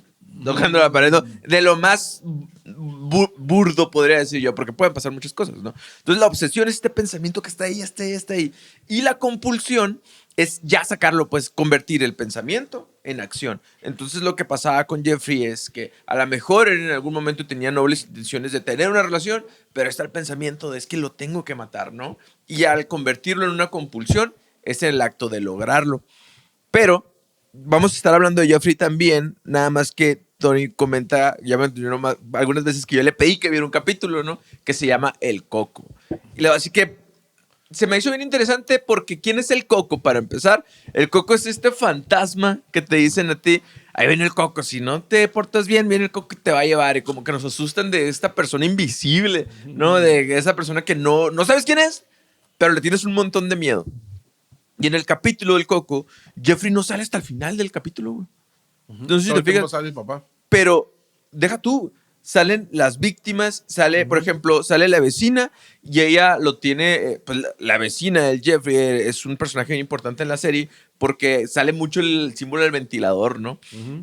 Speaker 1: Tocando la pared, ¿no? De lo más burdo, podría decir yo, porque pueden pasar muchas cosas, ¿no? Entonces la obsesión es este pensamiento que está ahí, está ahí, está ahí. Y la compulsión es ya sacarlo, pues convertir el pensamiento en acción. Entonces lo que pasaba con Jeffrey es que a lo mejor él en algún momento tenía nobles intenciones de tener una relación, pero está el pensamiento de es que lo tengo que matar, ¿no? Y al convertirlo en una compulsión es el acto de lograrlo. Pero vamos a estar hablando de Jeffrey también, nada más que Tony comenta, ya me entendió algunas veces que yo le pedí que viera un capítulo, ¿no? Que se llama El Coco. Así que se me hizo bien interesante porque ¿quién es el Coco? Para empezar, el Coco es este fantasma que te dicen a ti, ahí viene el Coco, si no te portas bien, viene el Coco y te va a llevar. Y como que nos asustan de esta persona invisible, ¿no? De esa persona que no sabes quién es, pero le tienes un montón de miedo. Y en el capítulo del Coco, Jeffrey no sale hasta el final del capítulo, güey. No sé si te fijas.
Speaker 2: No sale el papá.
Speaker 1: Pero deja tú, salen las víctimas, sale, por ejemplo, sale la vecina y ella lo tiene, pues la vecina del Jeffrey es un personaje muy importante en la serie porque sale mucho el símbolo del ventilador, ¿no?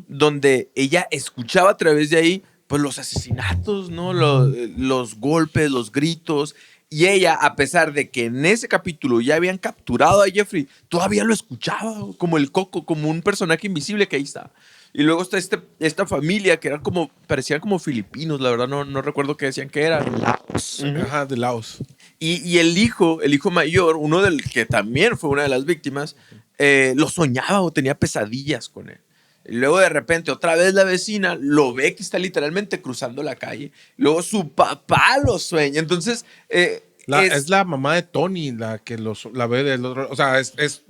Speaker 1: Donde ella escuchaba a través de ahí, pues los asesinatos, ¿no? Los golpes, los gritos. Y ella, a pesar de que en ese capítulo ya habían capturado a Jeffrey, todavía lo escuchaba como el Coco, como un personaje invisible que ahí está. Y luego está esta familia que era parecían como filipinos, la verdad no recuerdo qué decían que eran.
Speaker 2: Laos. Ajá, de Laos.
Speaker 1: Y el hijo mayor, uno del que también fue una de las víctimas, lo soñaba o tenía pesadillas con él. Y luego de repente otra vez la vecina lo ve que está literalmente cruzando la calle. Luego su papá lo sueña. Entonces
Speaker 2: es la mamá de Tony la que la ve del otro. O sea, es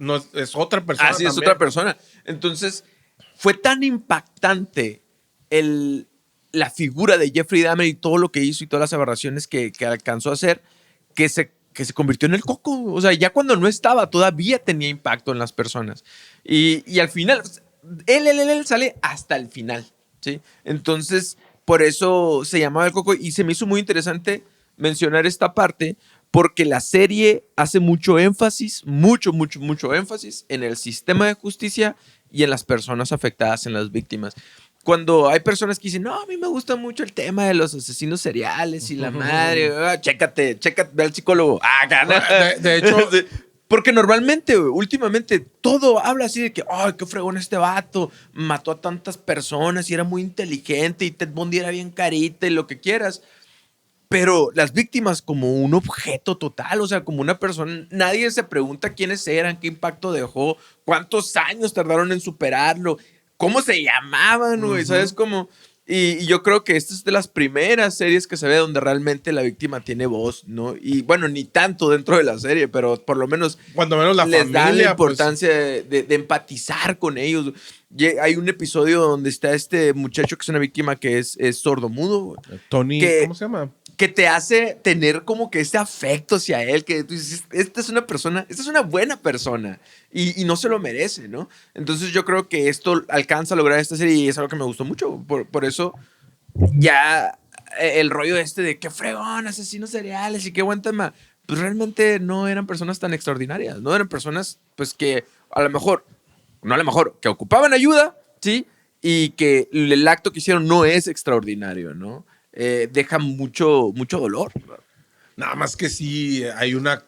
Speaker 2: otra persona.
Speaker 1: Ah, sí, es otra persona. Entonces fue tan impactante la figura de Jeffrey Dahmer y todo lo que hizo y todas las aberraciones que alcanzó a hacer, que se que se convirtió en el coco. O sea, ya cuando no estaba, todavía tenía impacto en las personas. Y al final, él sale hasta el final, ¿sí? Entonces, por eso se llamaba el coco y se me hizo muy interesante mencionar esta parte porque la serie hace mucho énfasis, mucho énfasis en el sistema de justicia y en las personas afectadas, en las víctimas. Cuando hay personas que dicen, no, a mí me gusta mucho el tema de los asesinos seriales y la madre, chécate, ve al psicólogo.
Speaker 2: De hecho,
Speaker 1: porque normalmente, últimamente, todo habla así de que, ay, qué fregón este vato, mató a tantas personas y era muy inteligente y Ted Bundy era bien carita y lo que quieras. Pero las víctimas como un objeto total, o sea, como una persona, nadie se pregunta quiénes eran, qué impacto dejó, cuántos años tardaron en superarlo, cómo se llamaban, güey, ¿sabes cómo? Y yo creo que esta es de las primeras series que se ve donde realmente la víctima tiene voz, ¿no? Y bueno, ni tanto dentro de la serie, pero por lo menos
Speaker 2: cuando menos la
Speaker 1: les
Speaker 2: familia,
Speaker 1: dan la
Speaker 2: pues,
Speaker 1: importancia de empatizar con ellos. Hay un episodio donde está este muchacho que es una víctima que es sordomudo, güey,
Speaker 2: Tony,
Speaker 1: que-
Speaker 2: ¿cómo se llama?
Speaker 1: que te hace tener como que ese afecto hacia él, que tú dices, esta es una persona, esta es una buena persona y no se lo merece, ¿no? Entonces yo creo que esto alcanza a lograr esta serie y es algo que me gustó mucho. Por eso ya el rollo este de qué fregón, asesinos seriales y qué buen tema, pues realmente no eran personas tan extraordinarias, no eran personas pues que a lo mejor, no a lo mejor, que ocupaban ayuda, ¿sí? Y que el acto que hicieron no es extraordinario, ¿no? Deja mucho dolor.
Speaker 2: Nada más que sí, hay una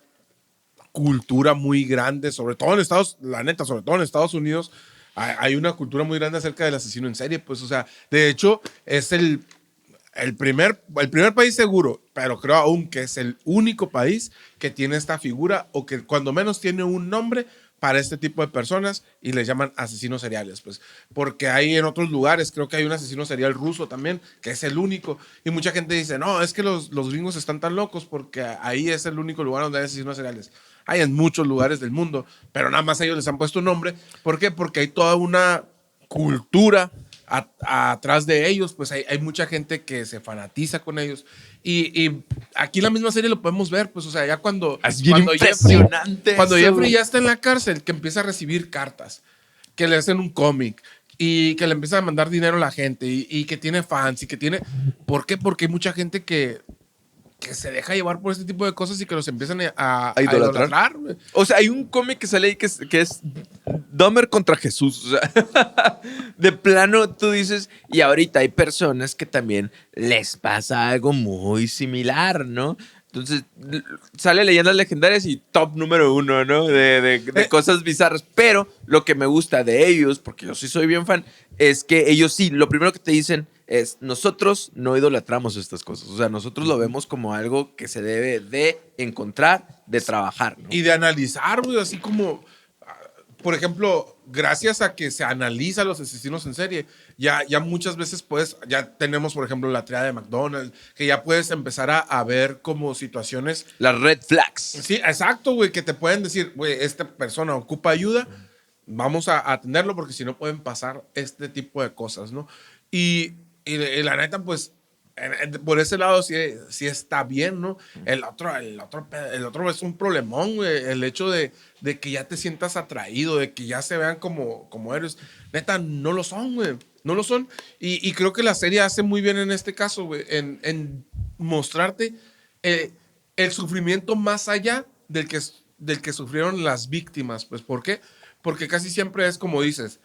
Speaker 2: cultura muy grande, sobre todo en Estados, la neta, sobre todo en Estados Unidos, hay una cultura muy grande acerca del asesino en serie, pues, o sea, de hecho, es el primer país seguro, pero creo aún que es el único país que tiene esta figura o que cuando menos tiene un nombre para este tipo de personas y les llaman asesinos seriales, pues, porque hay en otros lugares, creo que hay un asesino serial ruso también, que es el único, y mucha gente dice, no, es que los gringos están tan locos porque ahí es el único lugar donde hay asesinos seriales. Hay en muchos lugares del mundo, pero nada más ellos les han puesto un nombre. ¿Por qué? Porque hay toda una cultura atrás de ellos, pues hay mucha gente que se fanatiza con ellos. Y aquí en la misma serie lo podemos ver, pues, o sea, ya cuando
Speaker 1: Impresionante.
Speaker 2: cuando
Speaker 1: eso,
Speaker 2: Jeffrey ya está en la cárcel, que empieza a recibir cartas, que le hacen un cómic y que le empieza a mandar dinero a la gente y que tiene fans y que tiene... ¿Por qué? Porque hay mucha gente que se deja llevar por este tipo de cosas y que los empiezan a idolatrar. Güey.
Speaker 1: O sea, hay un cómic que sale ahí que es Dahmer contra Jesús. O sea, de plano tú dices, y ahorita hay personas que también les pasa algo muy similar, ¿no? Entonces, sale Leyendas Legendarias y top número 1, ¿no? De cosas bizarras. Pero lo que me gusta de ellos, porque yo sí soy bien fan, es que ellos sí, lo primero que te dicen es, nosotros no idolatramos estas cosas. O sea, nosotros lo vemos como algo que se debe de encontrar, de trabajar, ¿no?
Speaker 2: Y de analizar, güey, así como, por ejemplo, gracias a que se analiza los asesinos en serie, ya muchas veces pues, ya tenemos, por ejemplo, la triada de McDonald's, que ya puedes empezar a ver como situaciones.
Speaker 1: Las red flags.
Speaker 2: Sí, exacto, güey, que te pueden decir, güey, esta persona ocupa ayuda, vamos a atenderlo porque si no pueden pasar este tipo de cosas, ¿no? Y la neta, pues, por ese lado sí está bien, ¿no? El otro es un problemón, güey. El hecho de que ya te sientas atraído, de que ya se vean como héroes. Neta, no lo son, güey. No lo son. Y creo que la serie hace muy bien en este caso, güey, en mostrarte el sufrimiento más allá del que sufrieron las víctimas. Pues, ¿por qué? Porque casi siempre es como dices,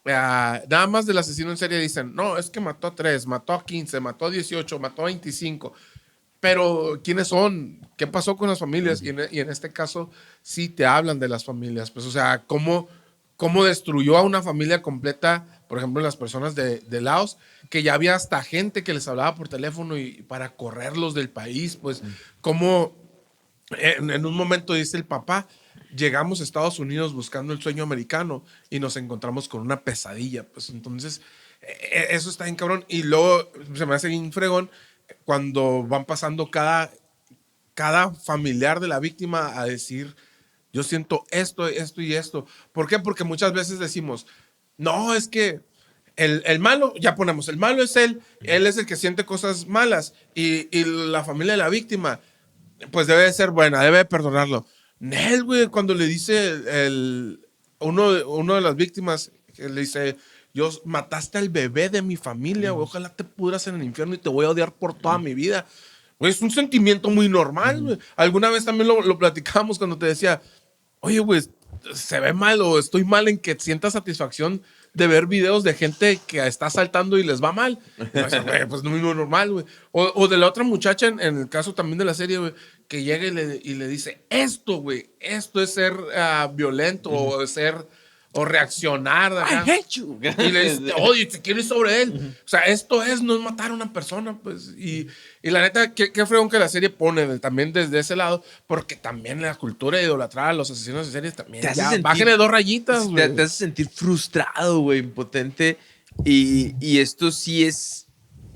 Speaker 2: nada más del asesino en serie dicen, no, es que mató a 3, mató a 15, mató a 18, mató a 25. Pero, ¿quiénes son? ¿Qué pasó con las familias? Y en este caso, sí te hablan de las familias. Pues, o sea, cómo destruyó a una familia completa, por ejemplo, las personas de Laos, que ya había hasta gente que les hablaba por teléfono y para correrlos del país. Pues, cómo en un momento dice el papá, llegamos a Estados Unidos buscando el sueño americano y nos encontramos con una pesadilla. Pues entonces, eso está bien cabrón. Y luego se me hace bien fregón cuando van pasando cada familiar de la víctima a decir, yo siento esto y esto. ¿Por qué? Porque muchas veces decimos, no, es que el malo, ya ponemos, el malo es él es el que siente cosas malas y la familia de la víctima pues debe de ser buena, debe de perdonarlo. Nel, güey, cuando le dice uno de las víctimas, que le dice, mataste al bebé de mi familia, güey, ojalá te pudras en el infierno y te voy a odiar por toda mi vida. Güey, es un sentimiento muy normal, güey. Alguna vez también lo platicamos cuando te decía, oye, güey, se ve mal o estoy mal en que sientas satisfacción de ver videos de gente que está saltando y les va mal. Pues no es muy normal, güey. O de la otra muchacha, en el caso también de la serie, güey, que llega y le dice, güey, esto es ser violento o ser... o reaccionar.
Speaker 1: I hate you.
Speaker 2: Y le dice, oye, te quiero ir sobre él. O sea, no es matar a una persona, pues. Y la neta, qué fregón que la serie pone también desde ese lado, porque también la cultura de idolatrar a los asesinos de series también. Bájenle 2 rayitas, güey.
Speaker 1: Te hace sentir frustrado, güey, impotente. Y esto sí es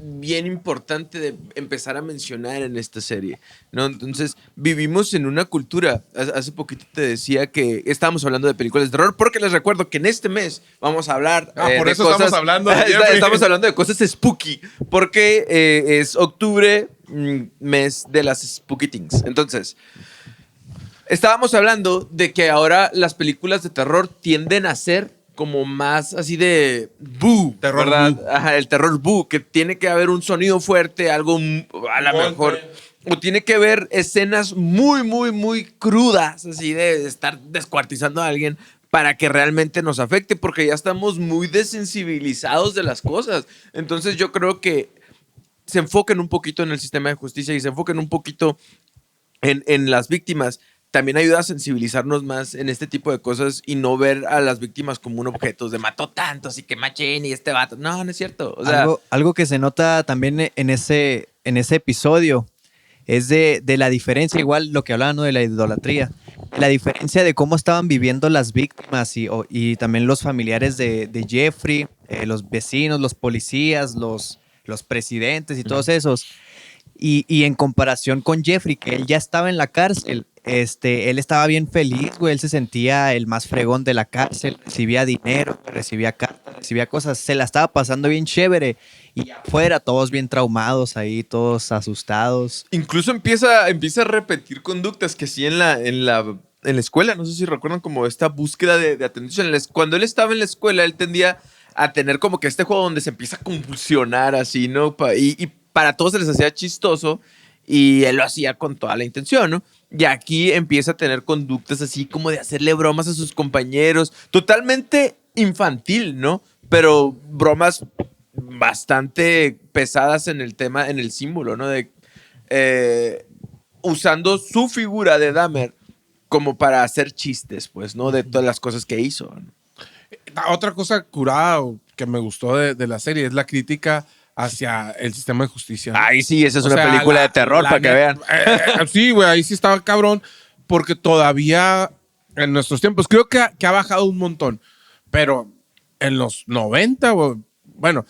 Speaker 1: bien importante de empezar a mencionar en esta serie, ¿no? Entonces, vivimos en una cultura. Hace poquito te decía que estábamos hablando de películas de terror, porque les recuerdo que en este mes vamos a hablar
Speaker 2: por
Speaker 1: de
Speaker 2: eso
Speaker 1: cosas,
Speaker 2: estamos hablando de
Speaker 1: estamos hablando de cosas spooky, porque es octubre, mes de las spooky things. Entonces, estábamos hablando de que ahora las películas de terror tienden a ser como más así de boo,
Speaker 2: terror
Speaker 1: ¿verdad?
Speaker 2: boo.
Speaker 1: Ajá, el terror boo, que tiene que haber un sonido fuerte, algo a lo mejor, o tiene que haber escenas muy, muy, muy crudas, así de estar descuartizando a alguien para que realmente nos afecte, porque ya estamos muy desensibilizados de las cosas. Entonces yo creo que se enfoquen un poquito en el sistema de justicia y se enfoquen un poquito en las víctimas. También ayuda a sensibilizarnos más en este tipo de cosas y no ver a las víctimas como un objeto de mató tantos y que machín y este vato. No, no es cierto. O sea,
Speaker 3: algo que se nota también en ese episodio es de la diferencia, igual lo que hablaban, ¿no? De la idolatría. La diferencia de cómo estaban viviendo las víctimas y también los familiares de Jeffrey, los vecinos, los policías, los presidentes y todos esos. Y en comparación con Jeffrey, que él ya estaba en la cárcel, él estaba bien feliz, güey. Él se sentía el más fregón de la cárcel, recibía dinero, recibía cartas, recibía cosas, se la estaba pasando bien chévere. Y afuera, todos bien traumados ahí, todos asustados.
Speaker 1: Incluso empieza a repetir conductas que sí en la escuela, no sé si recuerdan como esta búsqueda de atención. Cuando él estaba en la escuela, él tendía a tener como que este juego donde se empieza a convulsionar así, ¿no? Y para todos se les hacía chistoso y él lo hacía con toda la intención, ¿no? Y aquí empieza a tener conductas así como de hacerle bromas a sus compañeros, totalmente infantil, ¿no? Pero bromas bastante pesadas en el tema, en el símbolo, ¿no? De usando su figura de Dahmer como para hacer chistes, pues, ¿no? De todas las cosas que hizo, ¿no?
Speaker 2: Otra cosa curada que me gustó de la serie es la crítica hacia el sistema de justicia, ¿no?
Speaker 1: Ahí sí, esa es una película de terror, para que vean.
Speaker 2: Sí, güey, ahí sí estaba cabrón, porque todavía en nuestros tiempos, creo que ha bajado un montón, pero en los 90, güey, bueno,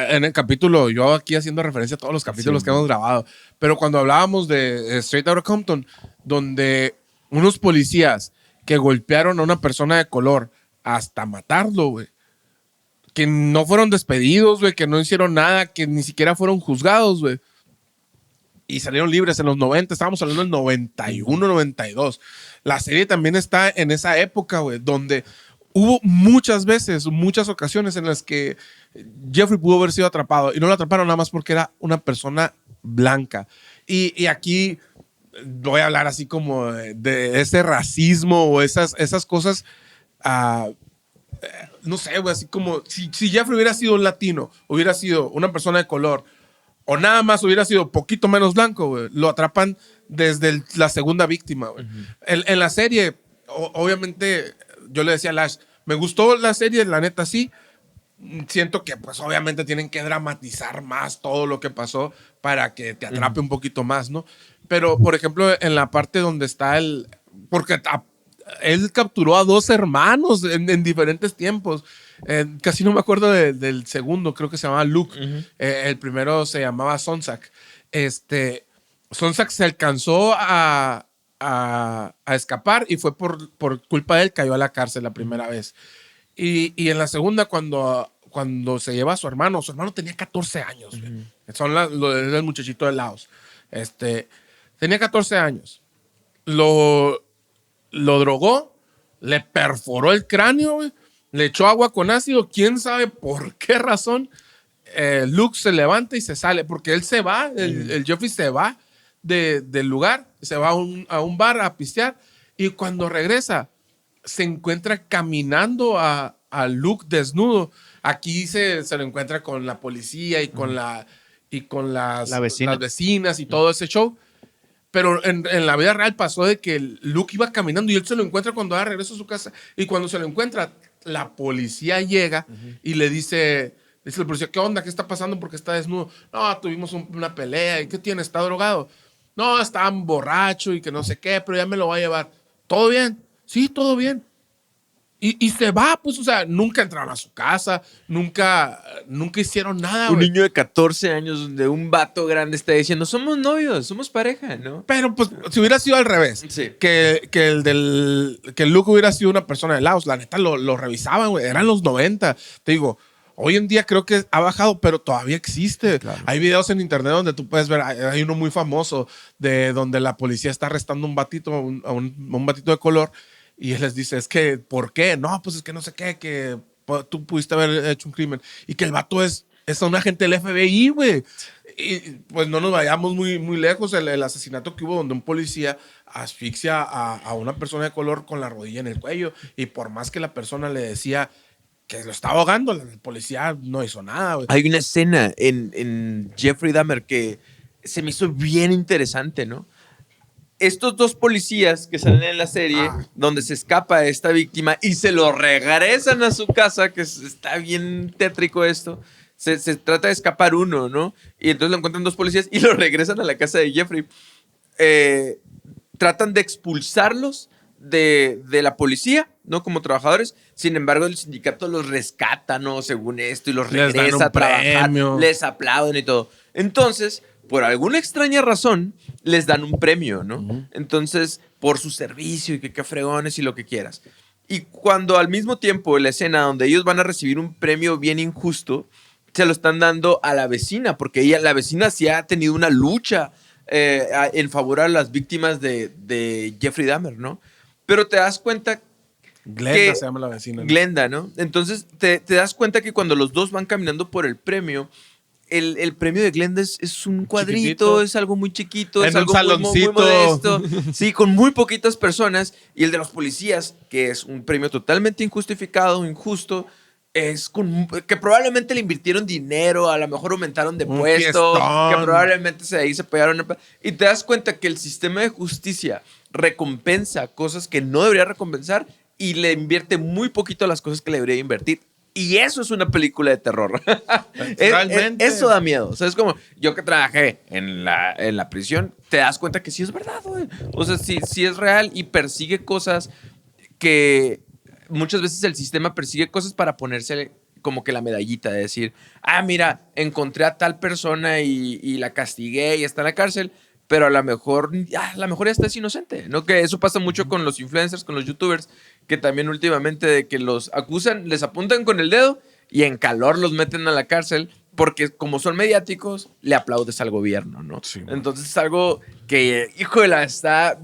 Speaker 2: en el capítulo, yo aquí haciendo referencia a todos los capítulos que hemos grabado, pero cuando hablábamos de Straight Outta Compton, donde unos policías que golpearon a una persona de color hasta matarlo, güey, que no fueron despedidos, güey, que no hicieron nada, que ni siquiera fueron juzgados, güey, y salieron libres en los 90, estábamos hablando del 91, 92. La serie también está en esa época, güey, donde hubo muchas veces, muchas ocasiones en las que Jeffrey pudo haber sido atrapado y no lo atraparon nada más porque era una persona blanca. Y aquí voy a hablar así como de ese racismo o esas cosas, no sé, güey, así como si Jeffrey hubiera sido un latino, hubiera sido una persona de color o nada más hubiera sido poquito menos blanco, güey, lo atrapan desde la segunda víctima, güey. En la serie, obviamente, yo le decía a Lash, me gustó la serie, la neta sí. Siento que pues obviamente tienen que dramatizar más todo lo que pasó para que te atrape un poquito más, ¿no? Pero, por ejemplo, en la parte donde está porque él capturó a 2 hermanos en diferentes tiempos. Casi no me acuerdo del segundo, creo que se llamaba Luke. El primero se llamaba Sonsak. Sonsak se alcanzó a escapar y fue por culpa de él, cayó a la cárcel la primera vez. Y en la segunda, cuando se lleva a su hermano tenía 14 años. Son el muchachito de Laos. Tenía 14 años. Lo drogó, le perforó el cráneo, güey, le echó agua con ácido. ¿Quién sabe por qué razón? Luke se levanta y se sale, porque él se va, el Jeffrey se va del lugar, se va a un bar a pistear, y cuando regresa, se encuentra caminando a Luke desnudo. Aquí se lo encuentra con la policía y con
Speaker 3: La vecina.
Speaker 2: las vecinas y todo ese show. Pero en la vida real pasó de que Luke iba caminando y él se lo encuentra cuando va de regreso a su casa. Y cuando se lo encuentra, la policía llega y le dice el policía, ¿qué onda? ¿Qué está pasando? ¿Por qué está desnudo? No, tuvimos una pelea. ¿Y qué tiene? ¿Está drogado? No, está borracho y que no sé qué, pero ya me lo va a llevar. ¿Todo bien? Sí, todo bien. Y se va, pues, o sea, nunca entraron a su casa, nunca hicieron nada,
Speaker 1: Un
Speaker 2: güey.
Speaker 1: niño de 14 años donde un vato grande está diciendo, somos novios, somos pareja, ¿no?
Speaker 2: Pero pues si hubiera sido al revés,
Speaker 1: Sí.
Speaker 2: que Luke hubiera sido una persona de Laos, la neta lo revisaban, güey, eran los 90. Te digo, hoy en día creo que ha bajado, pero todavía existe.
Speaker 1: Claro.
Speaker 2: Hay videos en internet donde tú puedes ver, hay uno muy famoso de donde la policía está arrestando a un batito, a un batito de color, y él les dice, es que, ¿por qué? No, pues es que no sé qué, que tú pudiste haber hecho un crimen. Y que el vato es un agente del FBI, güey. Y pues no nos vayamos muy, muy lejos. El asesinato que hubo donde un policía asfixia a una persona de color con la rodilla en el cuello. Y por más que la persona le decía que lo estaba ahogando, el policía no hizo nada, güey.
Speaker 1: Hay una escena en Jeffrey Dahmer que se me hizo bien interesante, ¿no? Estos dos policías que salen en la serie, donde se escapa esta víctima y se lo regresan a su casa, que está bien tétrico esto. Se trata de escapar uno, ¿no? Y entonces lo encuentran dos policías y lo regresan a la casa de Jeffrey. Tratan de expulsarlos de la policía, ¿no? Como trabajadores. Sin embargo, el sindicato los rescata, ¿no? Según esto, y los
Speaker 2: Les dan
Speaker 1: regresa
Speaker 2: un
Speaker 1: a trabajar.
Speaker 2: premio.
Speaker 1: Les aplauden y todo. Entonces, por alguna extraña razón, les dan un premio, ¿no? Entonces, por su servicio y que qué fregones y lo que quieras. Y cuando al mismo tiempo, en la escena donde ellos van a recibir un premio bien injusto, se lo están dando a la vecina, porque la vecina sí ha tenido una lucha en favor a las víctimas de Jeffrey Dahmer, ¿no? Pero te das cuenta
Speaker 2: Glenda se llama la vecina, ¿no?
Speaker 1: Glenda, ¿no? Entonces te das cuenta que cuando los dos van caminando por el premio, el premio de Glenda es un cuadrito,
Speaker 2: Chiquitito.
Speaker 1: es algo muy chiquito,
Speaker 2: En
Speaker 1: es
Speaker 2: un
Speaker 1: algo muy
Speaker 2: saloncito.
Speaker 1: modesto. Sí, con muy poquitas personas. Y el de los policías, que es un premio totalmente injustificado, injusto, que probablemente le invirtieron dinero, a lo mejor aumentaron de
Speaker 2: Un
Speaker 1: puesto,
Speaker 2: fiestón.
Speaker 1: que probablemente ahí se pegaron. Y te das cuenta que el sistema de justicia recompensa cosas que no debería recompensar y le invierte muy poquito a las cosas que le debería invertir. Y eso es una película de terror.
Speaker 2: Realmente.
Speaker 1: Eso da miedo. O sea, es como yo que trabajé en la prisión, te das cuenta que sí es verdad, güey. O sea, sí es real y persigue cosas que muchas veces el sistema persigue cosas para ponerse como que la medallita de decir, mira, encontré a tal persona y la castigué y está en la cárcel, pero a lo mejor ya está es inocente, ¿no? Que eso pasa mucho con los influencers, con los youtubers, que también últimamente de que los acusan, les apuntan con el dedo y en calor los meten a la cárcel porque como son mediáticos, le aplaudes al gobierno, ¿no?
Speaker 2: Sí,
Speaker 1: Entonces es algo que, híjole, está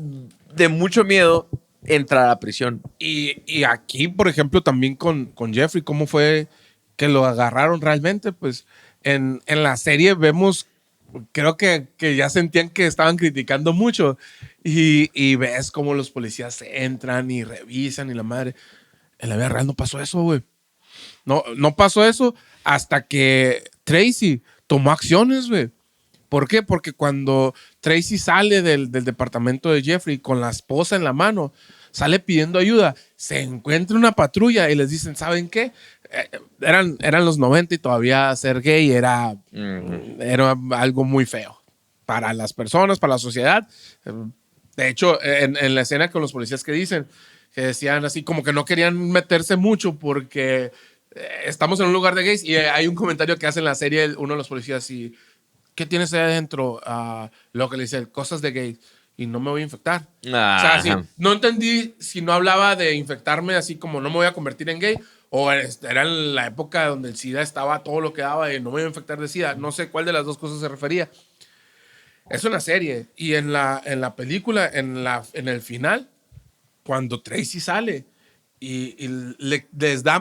Speaker 1: de mucho miedo entrar a la prisión.
Speaker 2: Y aquí, por ejemplo, también con Jeffrey, ¿cómo fue que lo agarraron realmente? Pues en la serie vemos, creo que ya sentían que estaban criticando mucho y ves cómo los policías entran y revisan y la madre. En la vida real no pasó eso, güey. No pasó eso hasta que Tracy tomó acciones, güey. ¿Por qué? Porque cuando Tracy sale del departamento de Jeffrey con la esposa en la mano, sale pidiendo ayuda, se encuentra una patrulla y les dicen, ¿saben qué? Eran los 90 y todavía ser gay era algo muy feo para las personas, para la sociedad. De hecho, en la escena con los policías que decían así como que no querían meterse mucho porque estamos en un lugar de gays y hay un comentario que hace en la serie uno de los policías y ¿qué tienes ahí adentro? Lo que le dice, cosas de gays. Y no me voy a infectar. O sea, sí, no entendí si no hablaba de infectarme así como no me voy a convertir en gay o era en la época donde el SIDA estaba todo lo que daba y no me voy a infectar de SIDA. No sé cuál de las dos cosas se refería. Es una serie. Y en la película, en el final, cuando Tracy sale y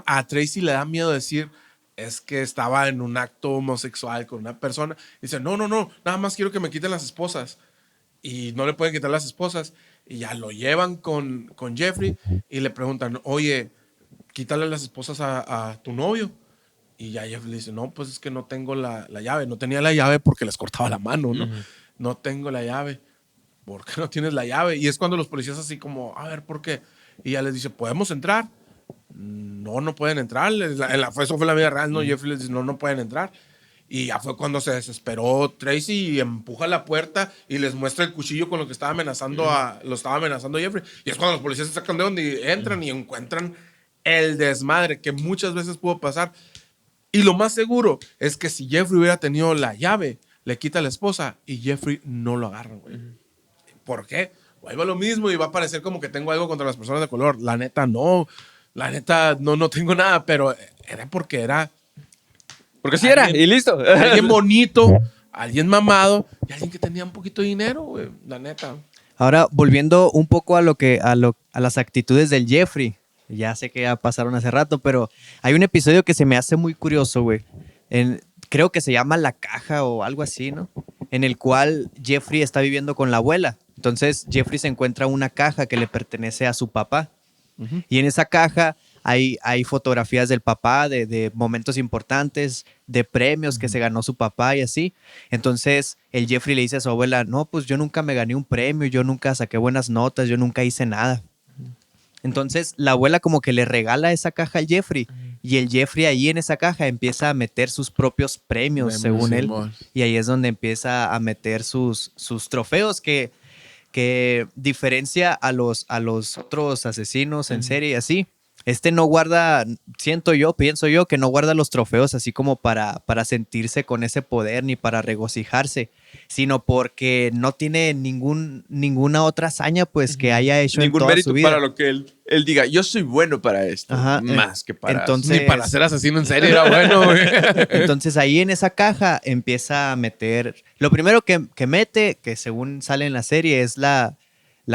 Speaker 2: a Tracy le da miedo decir es que estaba en un acto homosexual con una persona. Dice, no, nada más quiero que me quiten las esposas. Y no le pueden quitar las esposas. Y ya lo llevan con Jeffrey y le preguntan, oye, quítale las esposas a tu novio. Y ya Jeffrey le dice, no, pues es que no tengo la llave. No tenía la llave porque les cortaba la mano, ¿no? No tengo la llave. ¿Por qué no tienes la llave? Y es cuando los policías así como, a ver, ¿por qué? Y ya les dice, ¿podemos entrar? No pueden entrar. Eso fue la vida real, ¿no? Jeffrey les dice, no pueden entrar. Y ya fue cuando se desesperó Tracy y empuja la puerta y les muestra el cuchillo con lo que estaba amenazando lo estaba amenazando Jeffrey. Y es cuando los policías se sacan de donde entran y encuentran el desmadre que muchas veces pudo pasar. Y lo más seguro es que si Jeffrey hubiera tenido la llave, le quita a la esposa y Jeffrey no lo agarra, güey. ¿Por qué? Vuelve a lo mismo y va a parecer como que tengo algo contra las personas de color. La neta, no. La neta, no tengo nada, pero era porque era...
Speaker 1: Porque sí era, y listo.
Speaker 2: Alguien bonito, alguien mamado y alguien que tenía un poquito de dinero, güey. La neta.
Speaker 3: Ahora, volviendo un poco a las actitudes del Jeffrey. Ya sé que ya pasaron hace rato, pero hay un episodio que se me hace muy curioso, güey. Creo que se llama La Caja o algo así, ¿no? En el cual Jeffrey está viviendo con la abuela. Entonces, Jeffrey se encuentra una caja que le pertenece a su papá. Y en esa caja hay fotografías del papá, de momentos importantes, de premios que se ganó su papá y así. Entonces, el Jeffrey le dice a su abuela, no, pues yo nunca me gané un premio, yo nunca saqué buenas notas, yo nunca hice nada. Entonces, la abuela como que le regala esa caja al Jeffrey y el Jeffrey ahí en esa caja empieza a meter sus propios premios, según él. Y ahí es donde empieza a meter sus trofeos que diferencia a los otros asesinos en serie y así. No guarda, pienso yo, que no guarda los trofeos así como para sentirse con ese poder ni para regocijarse, sino porque no tiene ninguna otra hazaña pues que haya hecho
Speaker 1: ningún
Speaker 3: en toda
Speaker 1: mérito
Speaker 3: su vida.
Speaker 1: para lo que él diga, yo soy bueno para esto.
Speaker 3: Ajá,
Speaker 1: más que para
Speaker 3: entonces,
Speaker 2: ni para ser asesino en serie era bueno, güey.
Speaker 3: Entonces ahí en esa caja empieza a meter, lo primero que mete, que según sale en la serie, es la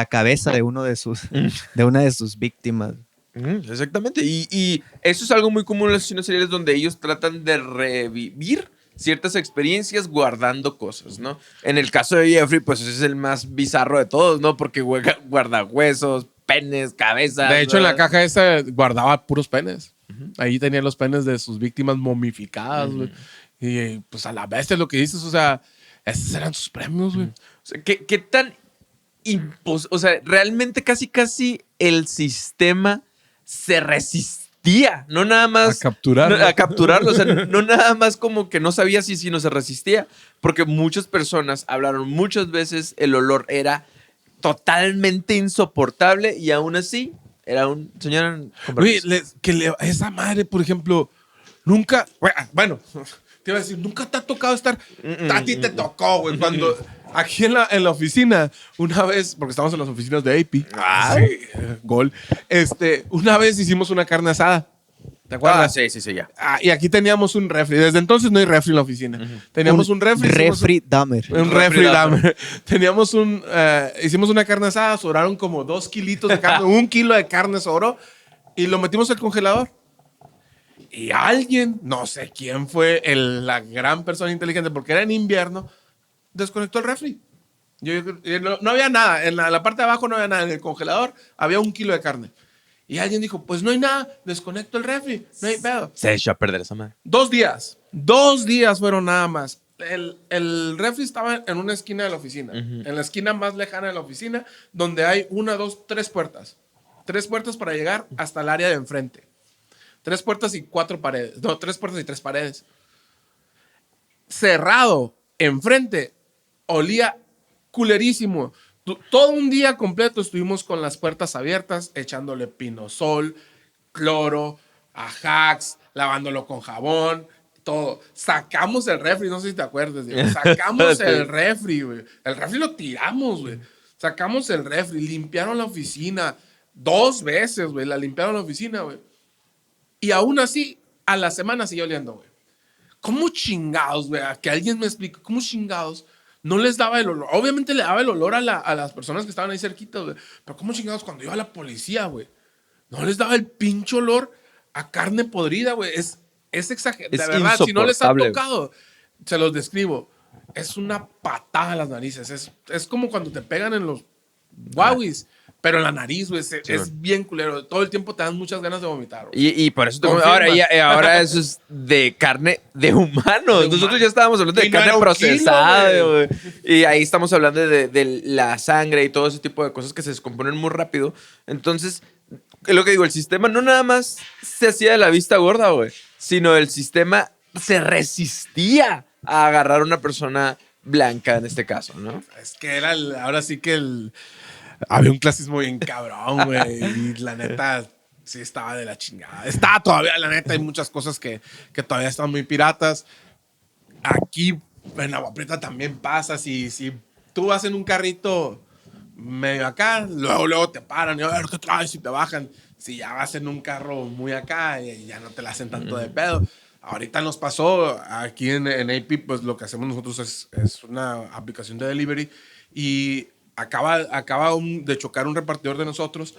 Speaker 3: cabeza de una de sus víctimas.
Speaker 1: Exactamente. Y eso es algo muy común en los asesinos seriales donde ellos tratan de revivir ciertas experiencias guardando cosas, ¿no? En el caso de Jeffrey, pues ese es el más bizarro de todos, ¿no? Porque guarda huesos, penes, cabezas.
Speaker 2: De hecho,
Speaker 1: ¿no?
Speaker 2: en la caja esa guardaba puros penes. Ahí tenía los penes de sus víctimas momificadas, güey. Y pues a la bestia lo que dices, o sea, esos eran sus premios, güey.
Speaker 1: O sea, ¿qué tan o sea, realmente casi el sistema se resistía, no nada más
Speaker 2: A capturarlo.
Speaker 1: a capturarlo, o sea, no nada más como que no sabía si no se resistía, porque muchas personas hablaron muchas veces, el olor era totalmente insoportable y aún así era un señor.
Speaker 2: Oye, esa madre, por ejemplo, nunca, bueno, te iba a decir, nunca te ha tocado estar, a ti te tocó, güey, cuando aquí en la oficina, una vez, porque estamos en las oficinas de AP, gol, una vez hicimos una carne asada. ¿Te acuerdas?
Speaker 1: Sí, ya.
Speaker 2: Y aquí teníamos un refri. Desde entonces no hay refri en la oficina. Teníamos un refri.
Speaker 3: Refri Dahmer.
Speaker 2: Un refri Dahmer. Teníamos hicimos una carne asada, sobraron como 2 kilitos de carne, 1 kilo de carne sobró y lo metimos al congelador. Y alguien, no sé quién fue la gran persona inteligente, porque era en invierno, desconectó el refri. No había nada. En la parte de abajo no había nada. En el congelador había 1 kilo de carne. Y alguien dijo, pues no hay nada, desconecto el refri, no hay pedo.
Speaker 1: Se echó a perder esa madre.
Speaker 2: 2 días. 2 días fueron nada más. El refri estaba en una esquina de la oficina. En la esquina más lejana de la oficina, donde hay 1, 2, 3 puertas. 3 puertas para llegar hasta el área de enfrente. 3 puertas y 4 paredes. No, 3 puertas y 3 paredes. Cerrado, enfrente, olía culerísimo. Todo un día completo estuvimos con las puertas abiertas, echándole pinosol, cloro, ajax, lavándolo con jabón, todo. Sacamos el refri, no sé si te acuerdas, Diego. Sacamos el refri, güey. El refri lo tiramos, güey. Sacamos el refri, limpiaron la oficina 2 veces, güey. La limpiaron la oficina, güey. Y aún así, a la semana siguió oliendo, güey. ¿Cómo chingados, güey? Que alguien me explique, ¿cómo chingados no les daba el olor. Obviamente le daba el olor a las personas que estaban ahí cerquita, güey. Pero ¿cómo chingados cuando iba la policía, güey? No les daba el pinche olor a carne podrida, güey. Es exagerado.
Speaker 1: Es
Speaker 2: De verdad, si no les ha
Speaker 1: insoportable.
Speaker 2: tocado, se los describo. Es una patada a las narices. Es como cuando te pegan en los guauis, pero en la nariz, güey. Es bien culero. Todo el tiempo te dan muchas ganas de vomitar, güey.
Speaker 1: Y por eso
Speaker 2: Confirma.
Speaker 1: ahora eso es de carne de humano.
Speaker 2: De
Speaker 1: Nosotros
Speaker 2: humano.
Speaker 1: ya estábamos hablando de
Speaker 2: Y no
Speaker 1: carne
Speaker 2: era un
Speaker 1: procesada,
Speaker 2: kilo,
Speaker 1: güey. Y ahí estamos hablando de la sangre y todo ese tipo de cosas que se descomponen muy rápido. Entonces, es lo que digo, el sistema no nada más se hacía de la vista gorda, güey, sino el sistema se resistía a agarrar a una persona blanca en este caso, ¿no?
Speaker 2: Es que era ahora sí que había un clasismo bien cabrón, güey. Y la neta, sí estaba de la chingada. Está todavía, la neta, hay muchas cosas que todavía están muy piratas. Aquí en Agua Prieta también pasa. Si tú vas en un carrito medio acá, luego te paran y a ver qué traes y te bajan. Si ya vas en un carro muy acá, ya no te la hacen tanto de pedo. Ahorita nos pasó aquí en AP, pues lo que hacemos nosotros es una aplicación de delivery y acaba de chocar un repartidor de nosotros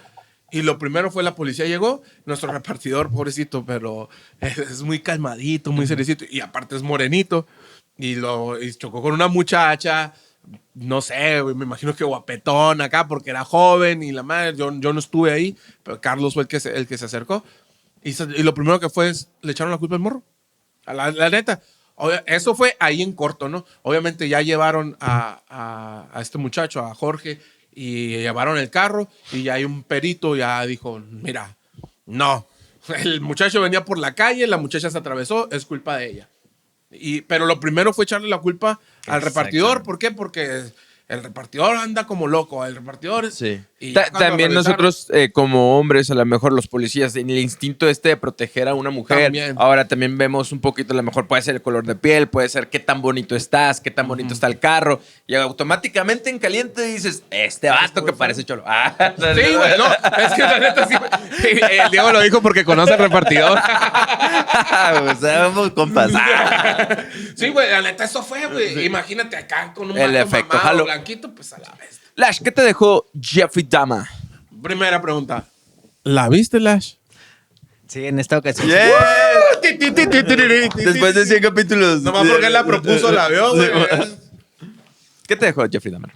Speaker 2: y lo primero fue la policía llegó, nuestro repartidor, pobrecito, pero es muy calmadito, muy seriecito y aparte es morenito y chocó con una muchacha, no sé, güey, me imagino que guapetón acá porque era joven y la madre, yo no estuve ahí, pero Carlos fue el que se acercó y lo primero que fue es, le echaron la culpa al morro. La neta. Eso fue ahí en corto, ¿no? Obviamente ya llevaron a este muchacho, a Jorge, y llevaron el carro y ya hay un perito, ya dijo, mira, no. El muchacho venía por la calle, la muchacha se atravesó, es culpa de ella. Pero lo primero fue echarle la culpa al repartidor. ¿Por qué? Porque el repartidor anda como loco. El repartidor es...
Speaker 1: Sí.
Speaker 2: Y ya cuando
Speaker 1: También
Speaker 2: revisaron-
Speaker 1: nosotros, como hombres, a lo mejor los policías, en el instinto de proteger a una mujer,
Speaker 2: También.
Speaker 1: ahora también vemos un poquito, a lo mejor puede ser el color de piel, puede ser qué tan bonito estás, qué tan bonito está el carro, y automáticamente en caliente dices, este vato que parece cholo. Ah,
Speaker 2: Sí, güey, no, es que la neta sí. El Diego lo dijo porque conoce al repartidor.
Speaker 1: o sea, vamos compas.
Speaker 2: Sí, güey, la neta eso fue, güey. Imagínate acá con un
Speaker 1: El
Speaker 2: vato
Speaker 1: efecto
Speaker 2: mamado,
Speaker 1: halo.
Speaker 2: blanquito, pues a la vez.
Speaker 1: Lash, ¿qué te dejó Jeffrey Dahmer?
Speaker 2: Primera pregunta. ¿La viste, Lash?
Speaker 3: Sí, en esta ocasión.
Speaker 1: Después de 100 capítulos.
Speaker 2: Nomás porque él la propuso, la vio, güey.
Speaker 1: ¿Qué te dejó Jeffrey Dahmer?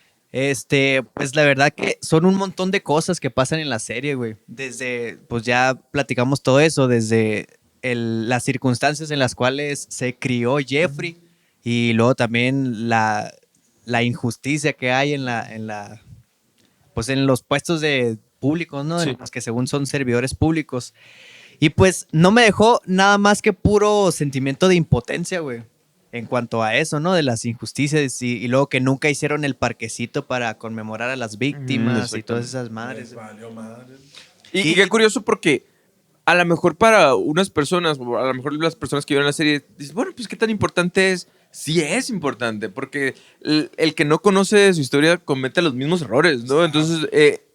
Speaker 3: Pues la verdad que son un montón de cosas que pasan en la serie, güey. Desde, pues ya platicamos todo eso, desde las circunstancias en las cuales se crió Jeffrey y luego también la injusticia que hay pues en los puestos de públicos, ¿no?
Speaker 1: Sí.
Speaker 3: En los que según son servidores públicos. Y pues no me dejó nada más que puro sentimiento de impotencia, güey. En cuanto a eso, ¿no? De las injusticias y luego que nunca hicieron el parquecito para conmemorar a las víctimas y todas esas madres.
Speaker 2: Valió madre.
Speaker 1: Y qué curioso porque a lo mejor para unas personas, o a lo mejor las personas que vieron la serie, dicen, bueno, pues qué tan importante es. Sí es importante, porque el que no conoce su historia comete los mismos errores, ¿no? Entonces,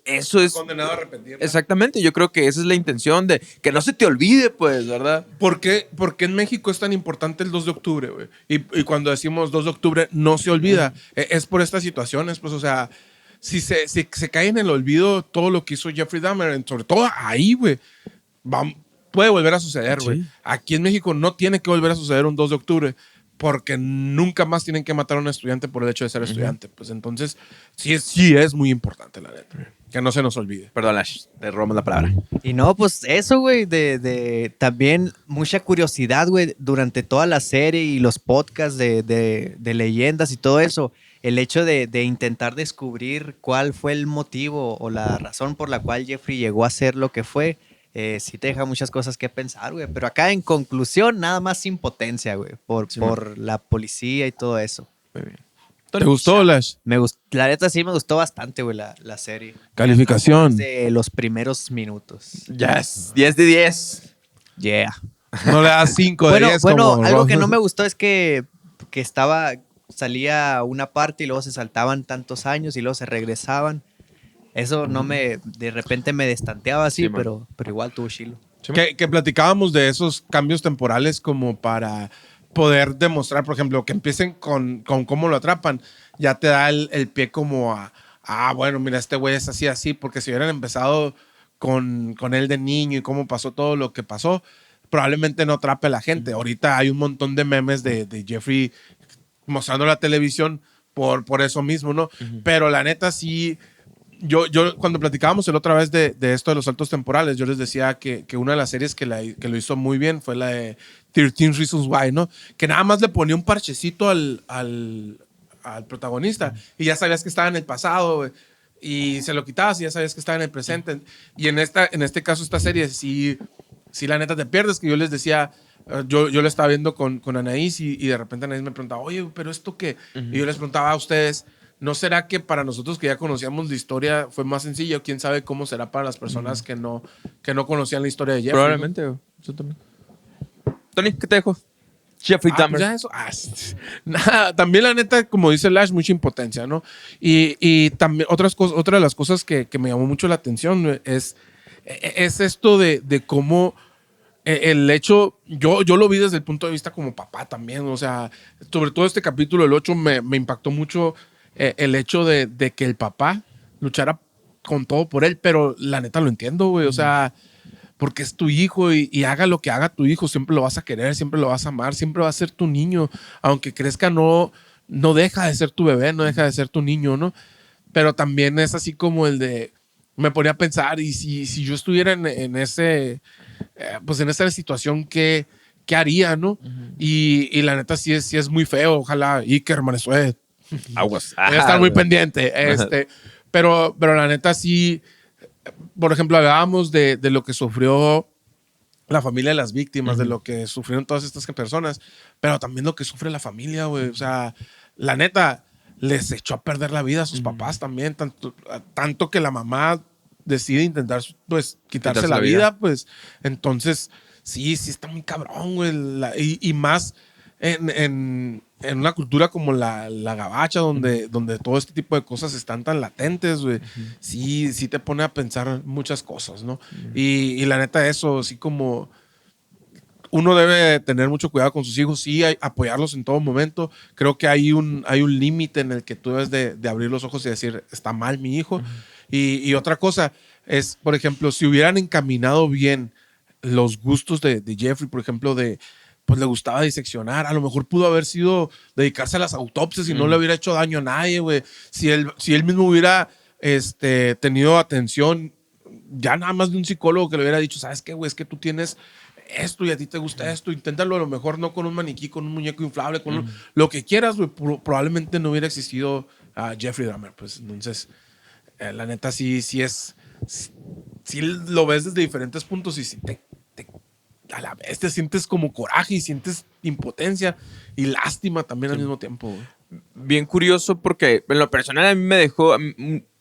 Speaker 1: eso es...
Speaker 2: Condenado a repetir.
Speaker 1: Exactamente, yo creo que esa es la intención de que no se te olvide, pues, ¿verdad?
Speaker 2: ¿Por qué en México es tan importante el 2 de octubre, güey? Y cuando decimos 2 de octubre, no se olvida. Es por estas situaciones, pues, o sea, si se cae en el olvido todo lo que hizo Jeffrey Dahmer, sobre todo ahí, güey, puede volver a suceder, güey.
Speaker 1: Sí.
Speaker 2: Aquí en México no tiene que volver a suceder un 2 de octubre porque nunca más tienen que matar a un estudiante por el hecho de ser estudiante. Pues entonces, sí es muy importante, la neta. Que no se nos olvide.
Speaker 1: Perdón, Lash, te robamos la palabra.
Speaker 3: Y no, pues eso, güey, de también mucha curiosidad, güey, durante toda la serie y los podcasts de leyendas y todo eso. El hecho de intentar descubrir cuál fue el motivo o la razón por la cual Jeffrey llegó a ser lo que fue, sí te deja muchas cosas que pensar, güey. Pero acá en conclusión, nada más impotencia, güey, por la policía y todo eso.
Speaker 1: Muy bien.
Speaker 2: ¿Te gustó, Lash?
Speaker 3: La neta sí me gustó bastante, güey, la serie.
Speaker 2: Calificación.
Speaker 3: De los primeros minutos.
Speaker 1: Yes, 10 de 10.
Speaker 3: Yeah.
Speaker 2: No le das 5 de
Speaker 3: Bueno,
Speaker 2: 10
Speaker 3: bueno,
Speaker 2: como
Speaker 3: algo
Speaker 2: Ross.
Speaker 3: que no me gustó es que salía una parte y luego se saltaban tantos años y luego se regresaban. Eso de repente me destanteaba así,
Speaker 1: Sí, man.
Speaker 3: pero igual tuvo chilo.
Speaker 2: Que platicábamos de esos cambios temporales como para poder demostrar, por ejemplo, que empiecen con cómo lo atrapan, ya te da el pie como bueno, mira, este güey es así, así, porque si hubieran empezado con él de niño y cómo pasó todo lo que pasó, probablemente no atrape a la gente. Ahorita hay un montón de memes de Jeffrey mostrando la televisión por eso mismo, ¿no? Pero la neta sí, yo cuando platicábamos la otra vez de esto de los saltos temporales, yo les decía que una de las series que lo hizo muy bien fue la de 13 Reasons Why, ¿no? Que nada más le ponía un parchecito al protagonista y ya sabías que estaba en el pasado, güey, y se lo quitabas y ya sabías que estaba en el presente. Y en este caso, esta serie, sí, la neta te pierdes, que yo les decía, yo lo estaba viendo con Anaís y de repente Anaís me preguntaba, oye, ¿pero esto qué? Y yo les preguntaba a ustedes, ¿no será que para nosotros que ya conocíamos la historia fue más sencillo? ¿Quién sabe cómo será para las personas que no conocían la historia de Jeffrey?
Speaker 1: Probablemente,
Speaker 2: ¿no?
Speaker 1: Yo también. Tony, ¿qué te dejo? Jeffrey Dahmer.
Speaker 2: Ya eso. Nada, también la neta, como dice Lash, mucha impotencia, ¿no? Y también otra de las cosas que me llamó mucho la atención es esto de cómo el hecho, yo lo vi desde el punto de vista como papá también, o sea, sobre todo este capítulo, el 8, me impactó mucho el hecho de que el papá luchara con todo por él, pero la neta lo entiendo, güey, o sea, porque es tu hijo y haga lo que haga tu hijo, siempre lo vas a querer, siempre lo vas a amar, siempre va a ser tu niño, aunque crezca no deja de ser tu bebé, no deja de ser tu niño, ¿no? Pero también es así como el de, me ponía a pensar, y si yo estuviera en pues en esa situación, ¿qué haría, no? Y la neta sí es muy feo, ojalá Iker Manesue
Speaker 1: Aguas.
Speaker 2: voy a estar muy pendiente, pero la neta sí, por ejemplo, hablábamos de lo que sufrió la familia de las víctimas, de lo que sufrieron todas estas personas, pero también lo que sufre la familia, güey. O sea, la neta, les echó a perder la vida a sus papás también, tanto que la mamá decide intentar, pues, quitarse la vida, pues, entonces, sí está muy cabrón, güey. Y más en una cultura como la gabacha, donde todo este tipo de cosas están tan latentes, güey, sí te pone a pensar muchas cosas, ¿no? Y la neta, eso, así como uno debe tener mucho cuidado con sus hijos, sí, apoyarlos en todo momento. Creo que hay un límite en el que tú debes de abrir los ojos y decir, está mal mi hijo. Y otra cosa es, por ejemplo, si hubieran encaminado bien los gustos de Jeffrey, por ejemplo, pues le gustaba diseccionar, a lo mejor pudo haber sido dedicarse a las autopsias y no le hubiera hecho daño a nadie, güey. Si él mismo hubiera tenido atención, ya nada más de un psicólogo que le hubiera dicho, ¿sabes qué, güey? Es que tú tienes esto y a ti te gusta esto, inténtalo a lo mejor no con un maniquí, con un muñeco inflable, con lo que quieras, güey. Probablemente no hubiera existido Jeffrey Dahmer, pues. Entonces, la neta sí lo ves desde diferentes puntos y sí a la vez te sientes como coraje y sientes impotencia y lástima también al mismo tiempo, güey.
Speaker 1: Bien curioso porque en lo personal a mí me dejó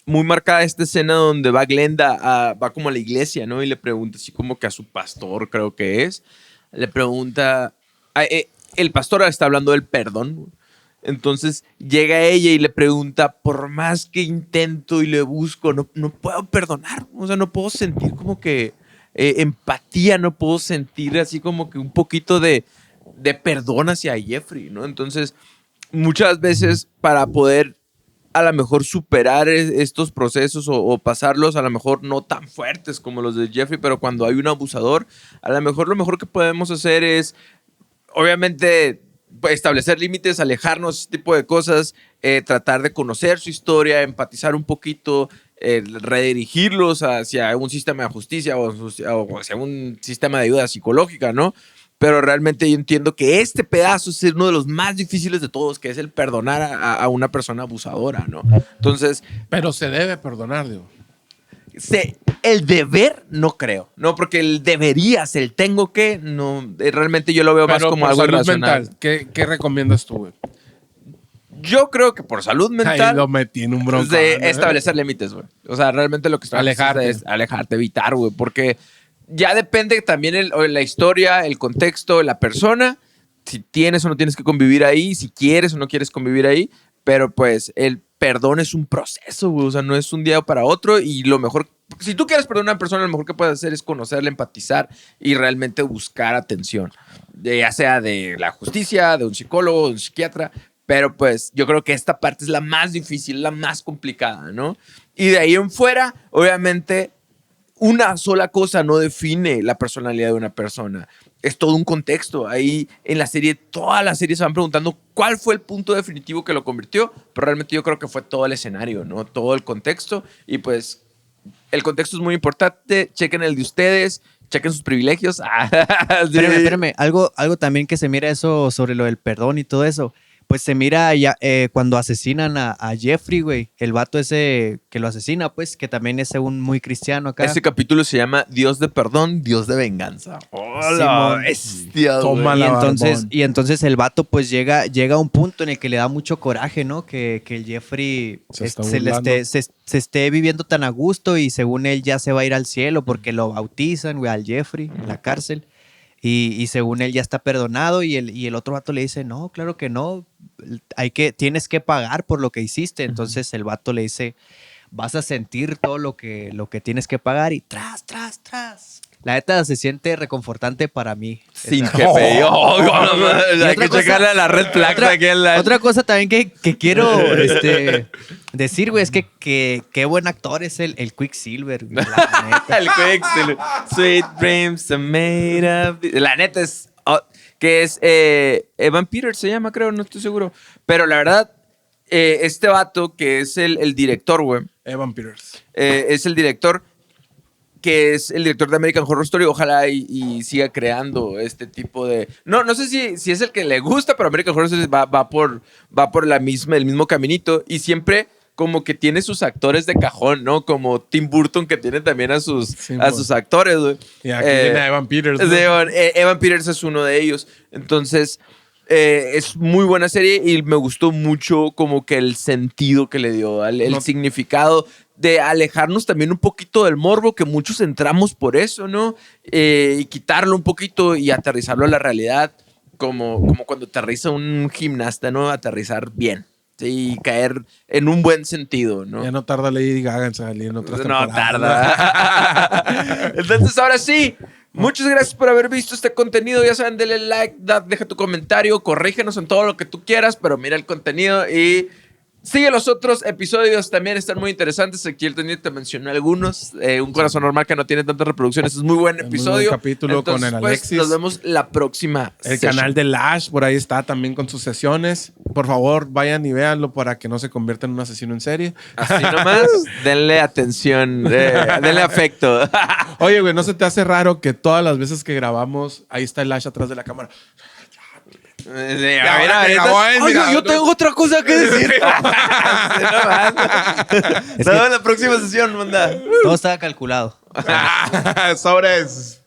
Speaker 1: muy marcada esta escena donde va Glenda, va como a la iglesia, ¿no? Y le pregunta así como que a su pastor, creo que es, le pregunta, el pastor está hablando del perdón. Entonces llega ella y le pregunta, por más que intento y le busco, no puedo perdonar, o sea, no puedo sentir como que empatía, no puedo sentir así como que un poquito de perdón hacia Jeffrey, ¿no? Entonces, muchas veces para poder a lo mejor superar estos procesos o pasarlos a lo mejor no tan fuertes como los de Jeffrey, pero cuando hay un abusador, a lo mejor que podemos hacer es, obviamente, establecer límites, alejarnos de ese tipo de cosas, tratar de conocer su historia, empatizar un poquito, redirigirlos hacia un sistema de justicia o hacia un sistema de ayuda psicológica, ¿no? Pero realmente yo entiendo que este pedazo es uno de los más difíciles de todos, que es el perdonar a una persona abusadora, ¿no? Entonces...
Speaker 2: Pero se debe perdonar, digo.
Speaker 1: El deber, no creo. No, porque el deberías, el tengo que, no. Realmente yo lo veo más como algo irracional.
Speaker 2: Mental, ¿qué recomiendas tú, güey?
Speaker 1: Yo creo que por salud mental.
Speaker 2: Ahí lo metí en un bronco.
Speaker 1: Establecer límites, güey. O sea, realmente lo que estoy es alejarte, evitar, güey. Porque ya depende también la historia, el contexto, la persona. Si tienes o no tienes que convivir ahí, si quieres o no quieres convivir ahí. Pero pues el perdón es un proceso, güey. O sea, no es un día para otro y lo mejor, si tú quieres perdonar a una persona, lo mejor que puedes hacer es conocerla, empatizar y realmente buscar atención. Ya sea de la justicia, de un psicólogo, de un psiquiatra. Pero pues yo creo que esta parte es la más difícil, la más complicada, ¿no? Y de ahí en fuera, obviamente, una sola cosa no define la personalidad de una persona. Es todo un contexto. Ahí en la serie, toda la serie se van preguntando cuál fue el punto definitivo que lo convirtió, pero realmente yo creo que fue todo el escenario, ¿no? Todo el contexto. Y pues el contexto es muy importante. Chequen el de ustedes, chequen sus privilegios. Sí.
Speaker 3: Espérame. Algo también que se mira eso sobre lo del perdón y todo eso. Pues se mira ya, cuando asesinan a Jeffrey, güey. El vato ese que lo asesina, pues, que también es un muy cristiano acá.
Speaker 1: Ese capítulo se llama Dios de perdón, Dios de venganza.
Speaker 3: ¡Hola,
Speaker 1: bestia!
Speaker 2: Toma
Speaker 3: Y
Speaker 2: la
Speaker 3: entonces,
Speaker 2: barbón.
Speaker 3: y entonces el vato pues llega a un punto en el que le da mucho coraje, ¿no? Que el Jeffrey
Speaker 2: Se está
Speaker 3: se
Speaker 2: burlando.
Speaker 3: esté viviendo tan a gusto y según él ya se va a ir al cielo porque lo bautizan, güey, al Jeffrey en la cárcel. Y según él ya está perdonado y el otro vato le dice, no, claro que no, tienes que pagar por lo que hiciste. Entonces el vato le dice, vas a sentir todo lo que tienes que pagar y tras. La neta se siente reconfortante para mí.
Speaker 1: Sin
Speaker 3: Esa-
Speaker 1: jefe.
Speaker 3: Y
Speaker 1: Hay
Speaker 3: otra
Speaker 1: que
Speaker 3: cosa-
Speaker 1: checarle a la red flag aquí en la...
Speaker 3: Otra cosa también que quiero decir, güey, es que qué buen actor es el Quicksilver, güey, la neta.
Speaker 1: El Quicksilver. Sweet dreams are made of... La neta es... que es Evan Peters se llama, creo, no estoy seguro. Pero la verdad, este vato que es el director, güey.
Speaker 2: Evan Peters.
Speaker 1: Es el director que es el director de American Horror Story. Ojalá y siga creando este tipo de... No sé si es el que le gusta, pero American Horror Story va por el mismo caminito. Y siempre como que tiene sus actores de cajón, ¿no? Como Tim Burton, que tiene también a sus actores, güey.
Speaker 2: Y aquí viene Evan Peters, ¿no?
Speaker 1: Evan Peters es uno de ellos. Entonces... es muy buena serie y me gustó mucho como que el sentido que le dio, el significado de alejarnos también un poquito del morbo, que muchos entramos por eso, ¿no? Y quitarlo un poquito y aterrizarlo a la realidad, como cuando aterriza un gimnasta, ¿no? Aterrizar bien. Sí, y caer en un buen sentido, ¿no?
Speaker 2: Ya no tarda Lady Gaga en salir en otras
Speaker 1: No
Speaker 2: temporadas.
Speaker 1: tarda. Entonces, ahora sí, muchas gracias por haber visto este contenido. Ya saben, denle like, deja tu comentario, corrígenos en todo lo que tú quieras, pero mira el contenido y sigue los otros episodios. También están muy interesantes. Aquí el teniente te mencionó algunos. Un corazón normal que no tiene tantas reproducciones. Es muy buen
Speaker 2: Es muy
Speaker 1: episodio.
Speaker 2: buen capítulo.
Speaker 1: Entonces,
Speaker 2: con el
Speaker 1: pues,
Speaker 2: Alexis.
Speaker 1: nos vemos la próxima
Speaker 2: El
Speaker 1: session.
Speaker 2: canal de Lash, por ahí está también con sus sesiones. Por favor, vayan y véanlo para que no se convierta en un asesino en serie.
Speaker 1: Así nomás, denle atención, denle afecto.
Speaker 2: Oye, güey, ¿no se te hace raro que todas las veces que grabamos, ahí está el Lash atrás de la cámara?
Speaker 1: Yo tengo otra cosa que decir. Nos vemos en la próxima sesión, manda.
Speaker 3: Todo estaba calculado.
Speaker 2: Sobres.